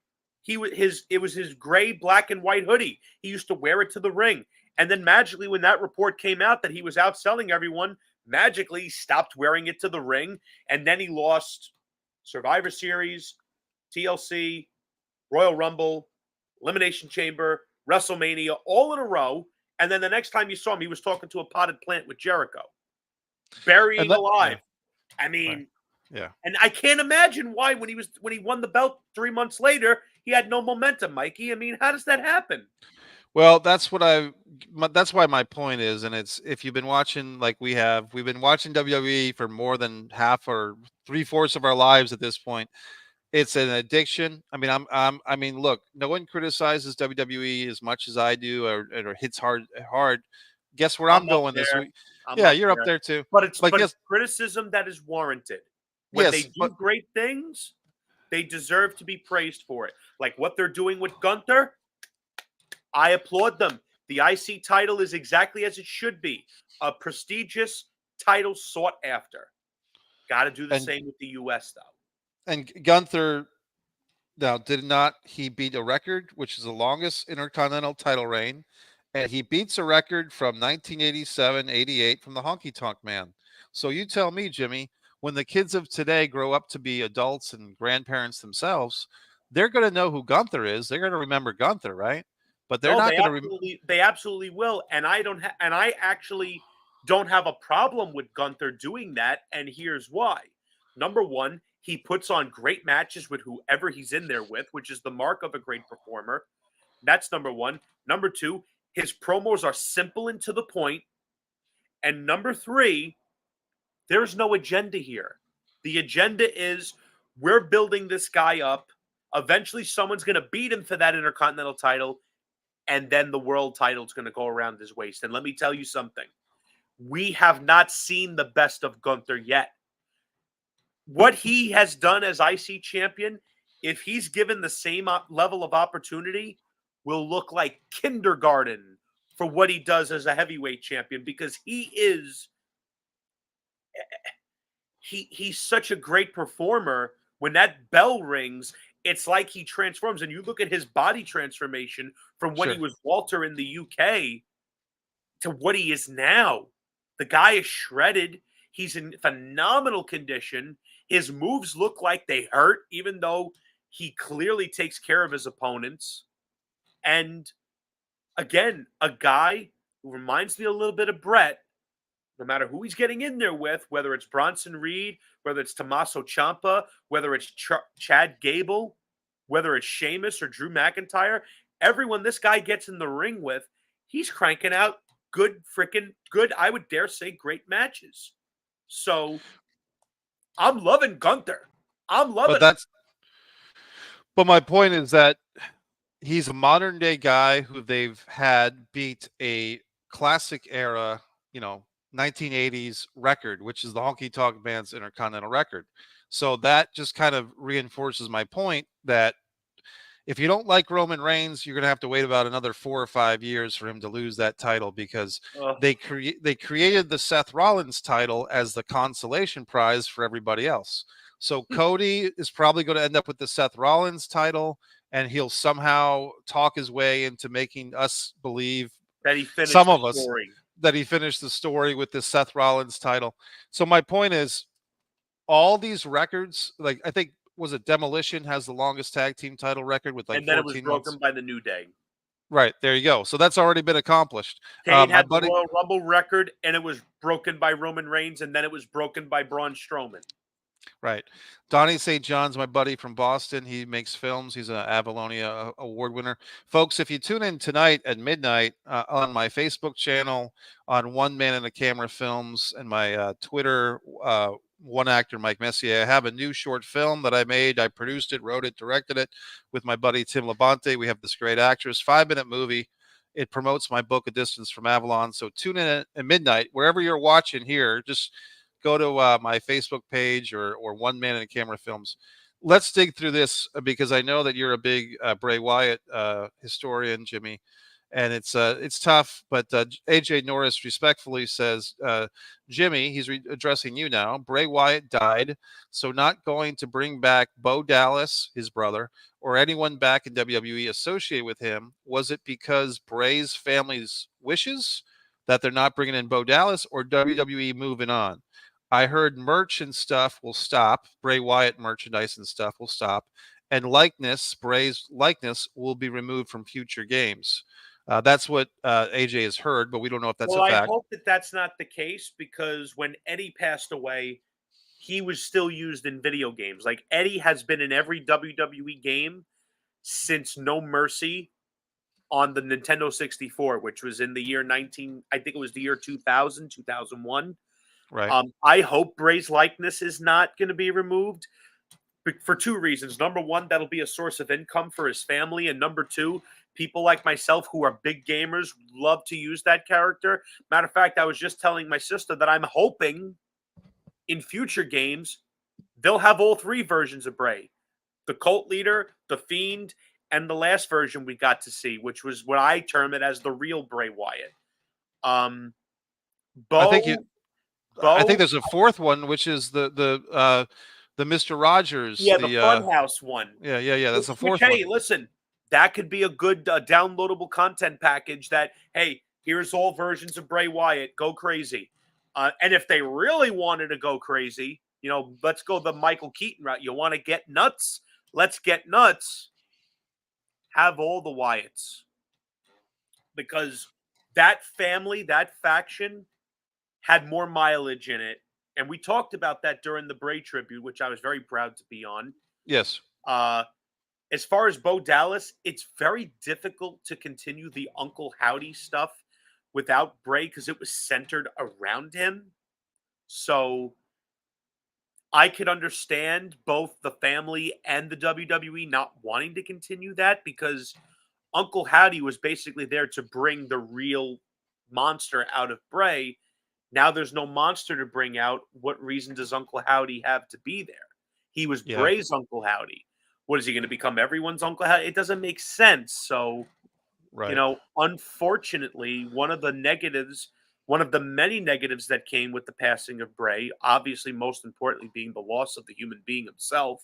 It was his gray, black, and white hoodie. He used to wear it to the ring. And then magically, when that report came out that he was outselling everyone, magically he stopped wearing it to the ring. And then he lost Survivor Series, TLC, Royal Rumble, Elimination Chamber, WrestleMania, all in a row. And then the next time you saw him, he was talking to a potted plant with Jericho, burying alive. Yeah. I mean, yeah. And I can't imagine why when he won the belt 3 months later, he had no momentum, Mikey. I mean, how does that happen? Well, that's why my point is, and it's, if you've been watching like we've been watching WWE for more than half or 3/4 of our lives at this point. It's an addiction. I mean, I mean, look, no one criticizes WWE as much as I do, or hits hard. Guess where I'm going this week? Yeah, you're up there too. But it's criticism that is warranted. When they do great things, they deserve to be praised for it. Like what they're doing with Gunther, I applaud them. The IC title is exactly as it should be. A prestigious title sought after. Got to do the same with the US, though. And Gunther, now, did not he beat a record, which is the longest Intercontinental title reign? And he beats a record from 1987, 88 from the Honky Tonk Man. So you tell me, Jimmy, when the kids of today grow up to be adults and grandparents themselves, they're going to know who Gunther is. They're going to remember Gunther, right? But they're not going to. They absolutely will. And I actually don't have a problem with Gunther doing that. And here's why. Number one, he puts on great matches with whoever he's in there with, which is the mark of a great performer. That's number one. Number two, his promos are simple and to the point. And number three, there's no agenda here. The agenda is we're building this guy up. Eventually, someone's going to beat him for that Intercontinental title. And then the world title is going to go around his waist. And let me tell you something. We have not seen the best of Gunther yet. What he has done as IC champion, if he's given the same level of opportunity, will look like kindergarten for what he does as a heavyweight champion, because he's such a great performer. When that bell rings, it's like he transforms. And you look at his body transformation from when he was Walter in the UK to what he is now. The guy is shredded. He's in phenomenal condition. His moves look like they hurt, even though he clearly takes care of his opponents. And again, a guy who reminds me a little bit of Brett, no matter who he's getting in there with, whether it's Bronson Reed, whether it's Tommaso Ciampa, whether it's Chad Gable, whether it's Sheamus or Drew McIntyre, everyone this guy gets in the ring with, he's cranking out good, I would dare say, great matches. So I'm loving Gunther. I'm loving it. But my point is that he's a modern day guy who they've had beat a classic era, 1980s record, which is the Honky Tonk Man's Intercontinental record. So that just kind of reinforces my point that if you don't like Roman Reigns, you're going to have to wait about another 4 or 5 years for him to lose that title, because they created the Seth Rollins title as the consolation prize for everybody else. So Cody is probably going to end up with the Seth Rollins title, and he'll somehow talk his way into making us believe, that he finished that he finished the story with the Seth Rollins title. So my point is, all these records, like I think, was it Demolition has the longest tag team title record with and then it was broken by the New Day. Right, there you go. So that's already been accomplished. Kane had the Royal Rumble record, and it was broken by Roman Reigns, and then it was broken by Braun Strowman. Right. Donnie St. John's my buddy from Boston. He makes films. He's an Avalonia award winner. Folks, if you tune in tonight at midnight on my Facebook channel, on One Man and a Camera Films, and my Twitter, One Actor Mike Messier, I have a new short film that I made. I produced it, wrote it, directed it with my buddy Tim Labonte. We have this great actress, 5-minute movie. It promotes my book, A Distance from Avalon. So tune in at midnight, wherever you're watching here. Just go to my Facebook page or One Man and a Camera Films. Let's dig through this, because I know that you're a big Bray Wyatt historian, Jimmy. and it's tough. But AJ Norris respectfully says, Jimmy, he's addressing you now. Bray Wyatt died, so not going to bring back Bo Dallas, his brother, or anyone back in WWE associated with him. Was it because Bray's family's wishes that they're not bringing in Bo Dallas, or WWE moving on? I heard merch and stuff will stop. Bray Wyatt merchandise and stuff will stop, and Bray's likeness will be removed from future games. That's what AJ has heard, but we don't know if that's Well, a I fact. hope that that's not the case, because when Eddie passed away, he was still used in video games. Like, Eddie has been in every WWE game since No Mercy on the Nintendo 64, which was in the year 19, I think it was the year 2000, 2001. Right. I hope Bray's likeness is not going to be removed for two reasons. Number one, that'll be a source of income for his family. And number two, people like myself who are big gamers love to use that character. Matter of fact, I was just telling my sister that I'm hoping in future games they'll have all three versions of Bray: the cult leader, the fiend, and the last version we got to see, which was what I term it as the real Bray Wyatt. Um, I think you. Bo, I think Bo, there's a fourth one, which is the Mister Rogers. yeah, the The Funhouse one. yeah. That's the Which, fourth one. hey, listen, that could be a good downloadable content package. That, hey, here's all versions of Bray Wyatt. Go crazy. And if they really wanted to go crazy, let's go the Michael Keaton route. You want to get nuts? Let's get nuts. Have all the Wyatts, because that family, that faction, had more mileage in it. And we talked about that during the Bray tribute, which I was very proud to be on. Yes. As far as Bo Dallas, it's very difficult to continue the Uncle Howdy stuff without Bray, because it was centered around him. So I could understand both the family and the WWE not wanting to continue that, because Uncle Howdy was basically there to bring the real monster out of Bray. Now there's no monster to bring out. What reason does Uncle Howdy have to be there? He was Yeah. Bray's Uncle Howdy. What is he going to become? Everyone's Uncle Howdy? It doesn't make sense. So, Right. unfortunately, one of the many negatives that came with the passing of Bray, obviously most importantly being the loss of the human being himself,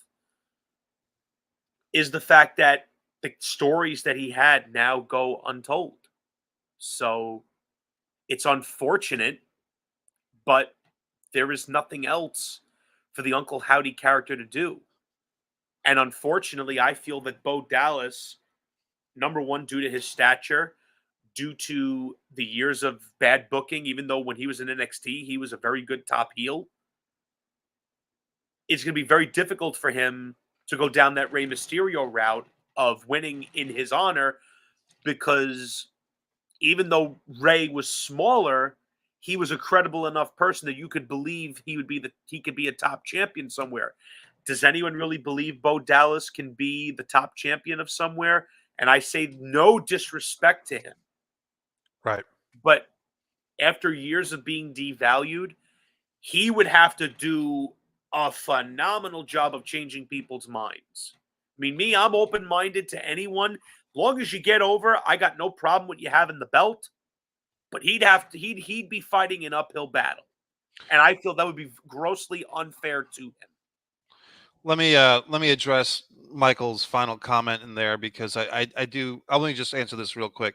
is the fact that the stories that he had now go untold. So it's unfortunate, but there is nothing else for the Uncle Howdy character to do. And unfortunately, I feel that Bo Dallas, number one, due to his stature, due to the years of bad booking, even though when he was in NXT, he was a very good top heel, it's going to be very difficult for him to go down that Rey Mysterio route of winning in his honor, because even though Rey was smaller, he was a credible enough person that you could believe he could be a top champion somewhere. Does anyone really believe Bo Dallas can be the top champion of somewhere? And I say no disrespect to him, Right. but after years of being devalued, he would have to do a phenomenal job of changing people's minds. I mean, I'm open-minded to anyone. Long as you get over, I got no problem with you having the belt. But he'd be fighting an uphill battle. And I feel that would be grossly unfair to him. Let me address Michael's final comment in there, because I'll let me just answer this real quick.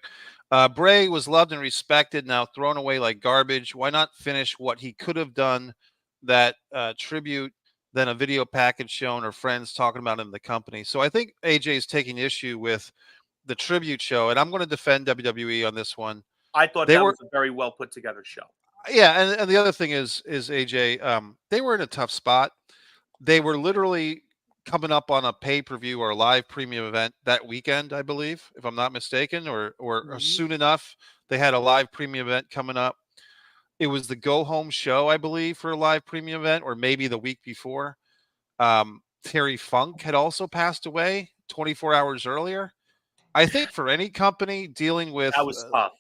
Bray was loved and respected, now thrown away like garbage. Why not finish what he could have done, that tribute, then a video package shown, or friends talking about him in the company? So I think AJ is taking issue with the tribute show, and I'm going to defend WWE on this one. I thought that was a very well put together show. Yeah, and the other thing is AJ, they were in a tough spot. They were literally coming up on a pay-per-view or a live premium event that weekend, I believe, if I'm not mistaken, or soon enough. They had a live premium event coming up. It was the go home show, I believe, for a live premium event, or maybe the week before. Terry Funk had also passed away 24 hours earlier. I think for any company dealing with that was tough.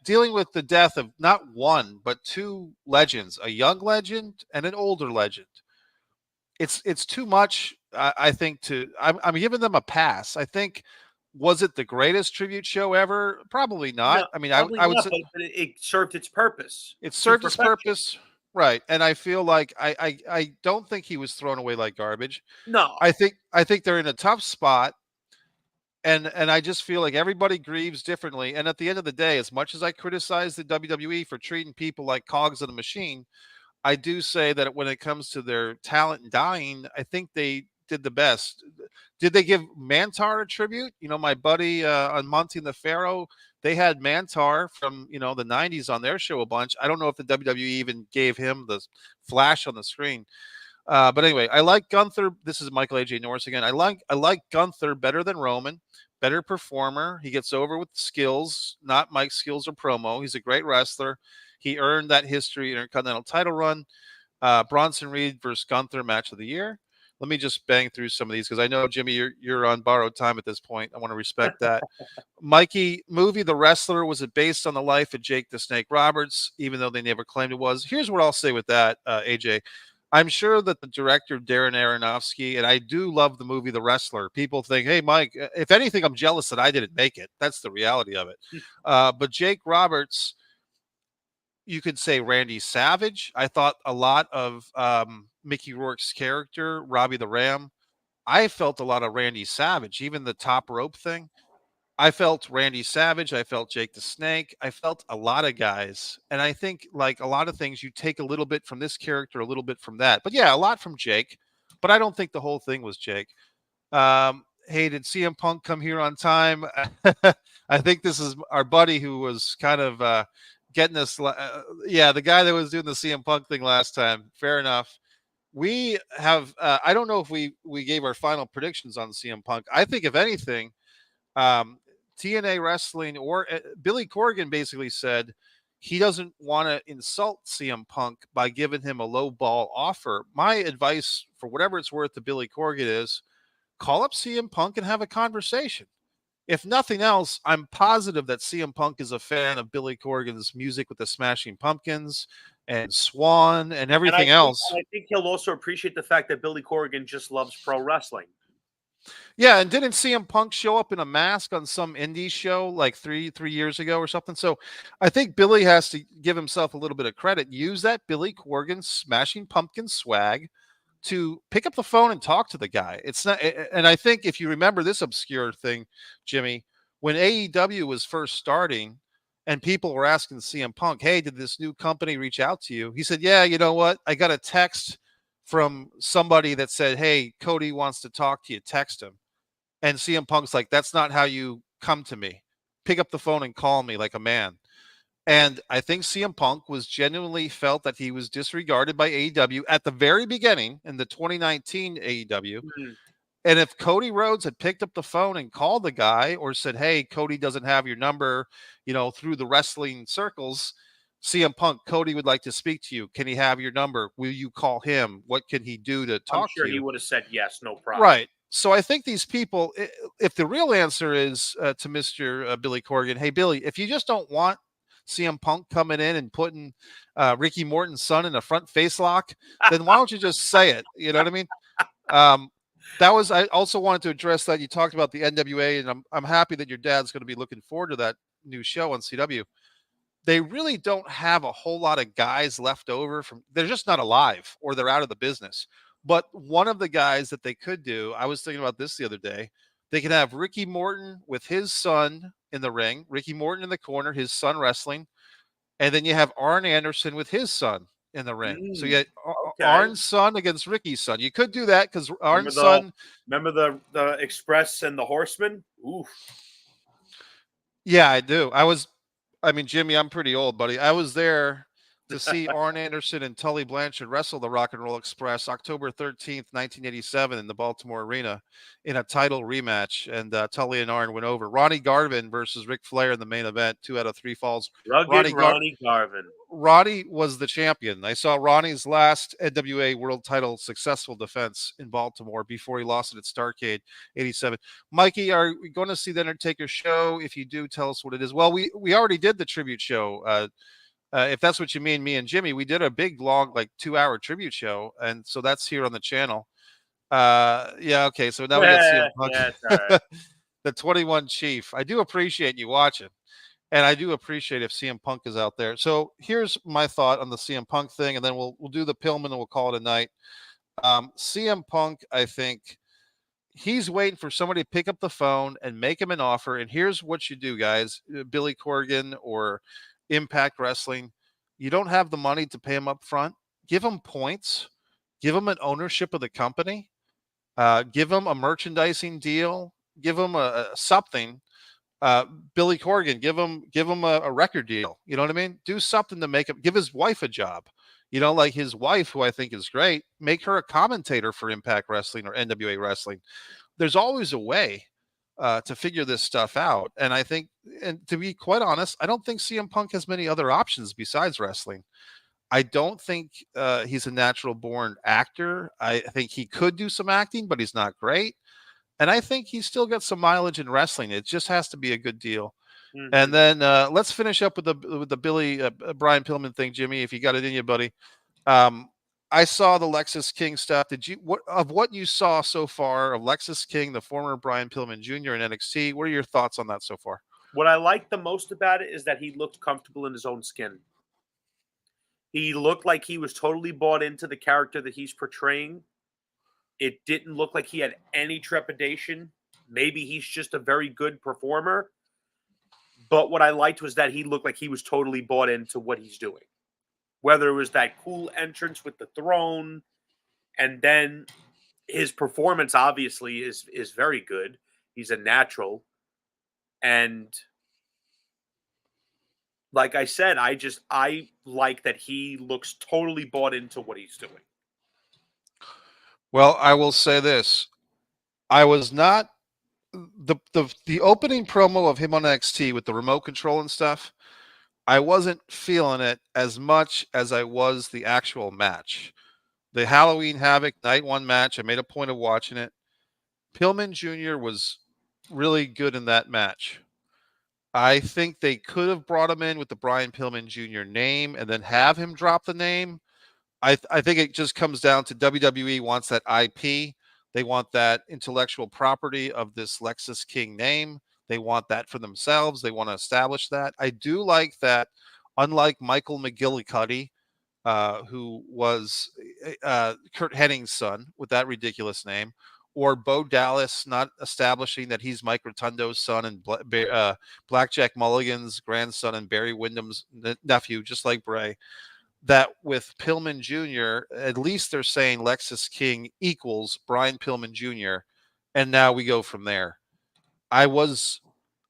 Dealing with the death of not one but two legends, a young legend and an older legend, it's too much. I think I'm giving them a pass. I think Was it the greatest tribute show ever? Probably No, not. I mean, probably I would not, say but it served its purpose it to served its perfection. purpose, right? And I feel like I don't think he was thrown away like garbage. No, I think they're in a tough spot, and I just feel like everybody grieves differently. And at the end of the day, as much as I criticize the WWE for treating people like cogs in a machine, I do say that when it comes to their talent dying, I think they did the best. Did they give Mantar a tribute? My buddy on Monty and the Pharaoh, they had Mantar from the '90s on their show a bunch. I don't know if the WWE even gave him the flash on the screen. But anyway, I like Gunther. This is Michael AJ Norris again. I like Gunther better than Roman. Better performer. He gets over with skills, not Mike's skills or promo. He's a great wrestler. He earned that history Intercontinental title run. Bronson Reed versus Gunther match of the year. Let me just bang through some of these because I know Jimmy, you're on borrowed time at this point. I want to respect that. Mikey, movie The Wrestler, was it based on the life of Jake the Snake Roberts, even though they never claimed it was? Here's what I'll say with that, AJ. I'm sure that the director, Darren Aronofsky, and I do love the movie The Wrestler. People think, hey, Mike, if anything, I'm jealous that I didn't make it. That's the reality of it. But Jake Roberts, you could say Randy Savage. I thought a lot of Mickey Rourke's character, Robbie the Ram. I felt a lot of Randy Savage, even the top rope thing. I felt Randy Savage. I felt Jake the Snake. I felt a lot of guys. And I think, like a lot of things, you take a little bit from this character, a little bit from that. But yeah, a lot from Jake. But I don't think the whole thing was Jake. Hey, did CM Punk come here on time? I think this is our buddy who was kind of getting us. Yeah, the guy that was doing the CM Punk thing last time. Fair enough. We have. I don't know if we gave our final predictions on CM Punk. I think if anything, um, TNA Wrestling or Billy Corgan basically said he doesn't want to insult CM Punk by giving him a low ball offer. My advice, for whatever it's worth, to Billy Corgan is call up CM Punk and have a conversation. If nothing else, I'm positive that CM Punk is a fan of Billy Corgan's music with the Smashing Pumpkins and Swan and and everything else. I think he'll also appreciate the fact that Billy Corgan just loves pro wrestling. Yeah, and didn't CM Punk show up in a mask on some indie show like three years ago or something? So I think Billy has to give himself a little bit of credit. Use that Billy Corgan Smashing Pumpkin swag to pick up the phone and talk to the guy. It's not, and I think if you remember this obscure thing, Jimmy, when AEW was first starting and people were asking CM Punk, hey, did this new company reach out to you? He said, yeah, you know what? I got a text from somebody that said, hey, Cody wants to talk to you. Text him. And CM Punk's like, that's not how you come to me. Pick up the phone and call me like a man. And I think CM Punk was genuinely felt that he was disregarded by AEW at the very beginning in the 2019 AEW. Mhm. And if Cody Rhodes had picked up the phone and called the guy or said, hey, Cody doesn't have your number, through the wrestling circles, CM Punk, Cody would like to speak to you. Can he have your number? Will you call him? What can he do to I'm talk sure to he you? would have said yes, no problem. Right. So I think these people, if the real answer is to Mr. Billy Corgan, hey, Billy, if you just don't want CM Punk coming in and putting Ricky Morton's son in a front face lock, then why don't you just say it? You know what I mean? Um, I also wanted to address that. You talked about the NWA, and I'm happy that your dad's going to be looking forward to that new show on CW. They really don't have a whole lot of guys left over they're just not alive or they're out of the business. But one of the guys that they could do, I was thinking about this the other day. They could have Ricky Morton with his son in the ring, Ricky Morton in the corner, his son wrestling, and then you have Arn Anderson with his son in the ring. So you Mm, had okay. Arn's son against Ricky's son. You could do that because Remember Arn's the son. remember the Express and the Horseman? Oof. Yeah, I do. Jimmy, I'm pretty old, buddy. I was there to see Arn Anderson and Tully Blanchard wrestle the Rock and Roll Express October 13th, 1987 in the Baltimore Arena in a title rematch. And Tully and Arn went over. Ronnie Garvin versus Ric Flair in the main event, 2 out of 3 falls. Rugged Ronnie, Gar- Ronnie Garvin. Ronnie was the champion. I saw Ronnie's last NWA World Title successful defense in Baltimore before he lost it at Starrcade 87. Mikey, are we going to see the Undertaker show? If you do, tell us what it is. Well, we already did the tribute show. If that's what you mean, me and Jimmy, we did a big, long, like 2-hour tribute show. And so that's here on the channel. Yeah, okay. So now we got CM Yeah, Punk. yeah, it's all right. the 21 Chief. I do appreciate you watching. And I do appreciate if CM Punk is out there. So here's my thought on the CM Punk thing, and then we'll do the Pillman and we'll call it a night. CM Punk, I think he's waiting for somebody to pick up the phone and make him an offer. And here's what you do, guys: Billy Corgan or Impact Wrestling. You don't have the money to pay him up front. Give him points. Give him an ownership of the company. Give him a merchandising deal. Give him a something. Billy Corgan, give him a record deal. You know what I mean? Do something to make him. Give his wife a job. You know, like his wife, who I think is great, make her a commentator for Impact Wrestling or NWA Wrestling. There's always a way to figure this stuff out. And I think, and to be quite honest, I don't think CM Punk has many other options besides wrestling. I don't think he's a natural born actor. I think he could do some acting, but he's not great. And I think he's still got some mileage in wrestling. It just has to be a good deal. Mhm. And then let's finish up with the Billy Brian Pillman thing, Jimmy. If you got it in you, buddy. I saw the Lexus King stuff. Did you what you saw so far of Lexus King, the former Brian Pillman Jr. in NXT? What are your thoughts on that so far? What I like the most about it is that he looked comfortable in his own skin. He looked like he was totally bought into the character that he's portraying. It didn't look like he had any trepidation. Maybe he's just a very good performer. But what I liked was that he looked like he was totally bought into what he's doing. Whether it was that cool entrance with the throne, and then his performance obviously is very good. He's a natural. And like I said, I like that he looks totally bought into what he's doing. Well, I will say this: I was not the opening promo of him on NXT with the remote control and stuff. I wasn't feeling it as much as I was the actual match. The Halloween Havoc Night 1 match, I made a point of watching it. Pillman Jr. was really good in that match. I think they could have brought him in with the Brian Pillman Jr. name and then have him drop the name. I think it just comes down to WWE wants that IP. They want that intellectual property of this Lexus King name. They want that for themselves. They want to establish that. I do like that, unlike Michael McGillicuddy, who was Kurt Henning's son with that ridiculous name, or Bo Dallas not establishing that he's Mike Rotundo's son and Blackjack Mulligan's grandson and Barry Windham's nephew, just like Bray. That with Pillman Jr., at least they're saying Lexus King equals Brian Pillman Jr., and now we go from there. I was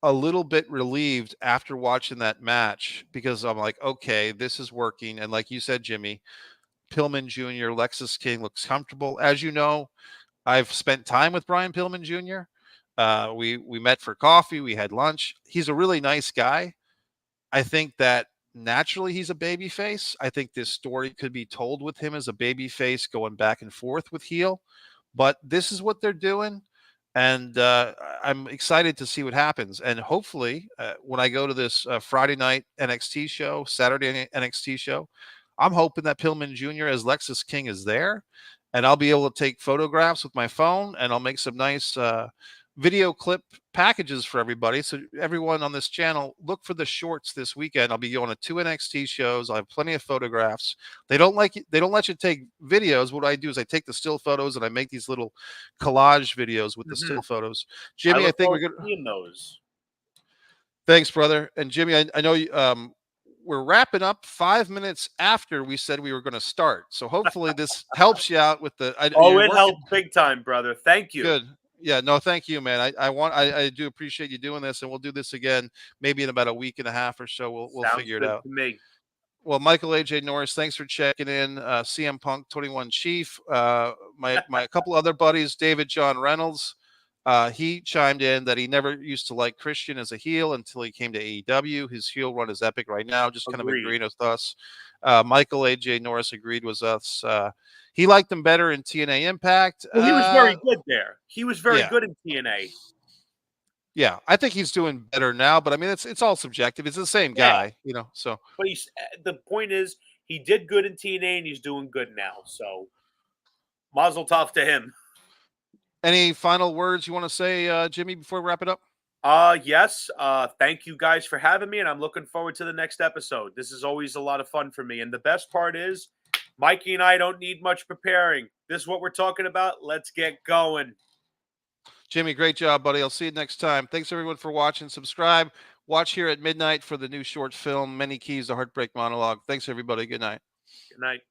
a little bit relieved after watching that match because I'm like, okay, this is working. And like you said, Jimmy, Pillman Jr., Lexus King looks comfortable. As you know, I've spent time with Brian Pillman Jr. We met for coffee. We had lunch. He's a really nice guy. I think that naturally he's a baby face. I think this story could be told with him as a baby face going back and forth with heel. But this is what they're doing. And I'm excited to see what happens. And hopefully, when I go to this Friday night NXT show, Saturday NXT show, I'm hoping that Pillman Jr. as Lexus King is there, and I'll be able to take photographs with my phone, and I'll make some nice video clip packages for everybody. So everyone on this channel, look for the shorts this weekend. I'll be going to 2 NXT shows. I'll have plenty of photographs. They don't let you take videos. What I do is I take the still photos and I make these little collage videos with the still photos. Jimmy, I think we're good. Seeing those. Thanks, brother. And Jimmy, I know we're wrapping up 5 minutes after we said we were going to start. So hopefully this helps you out with the. It helped big time, brother. Thank you. Good. Yeah, no, thank you, man. I do appreciate you doing this, and we'll do this again maybe in about a week and a half or so. We'll figure it out. To me. Well, Michael AJ Norris, thanks for checking in. CM Punk 21 Chief, my couple other buddies, David John Reynolds. He chimed in that he never used to like Christian as a heel until he came to AEW. His heel run is epic right now. Just kind of agreeing with us. Michael AJ Norris agreed with us. He liked him better in TNA Impact. Well, he was very good there. He was very good in TNA. Yeah, I think he's doing better now, but I mean, it's all subjective. It's the same guy, you know. So, but the point is, he did good in TNA, and he's doing good now. So, mazel tov to him. Any final words you want to say, Jimmy, before we wrap it up? Yes. Thank you guys for having me, and I'm looking forward to the next episode. This is always a lot of fun for me. And the best part is, Mikey and I don't need much preparing. This is what we're talking about. Let's get going. Jimmy, great job, buddy. I'll see you next time. Thanks everyone for watching. Subscribe. Watch here at midnight for the new short film, Many Keys, The Heartbreak Monologue. Thanks everybody. Good night. Good night.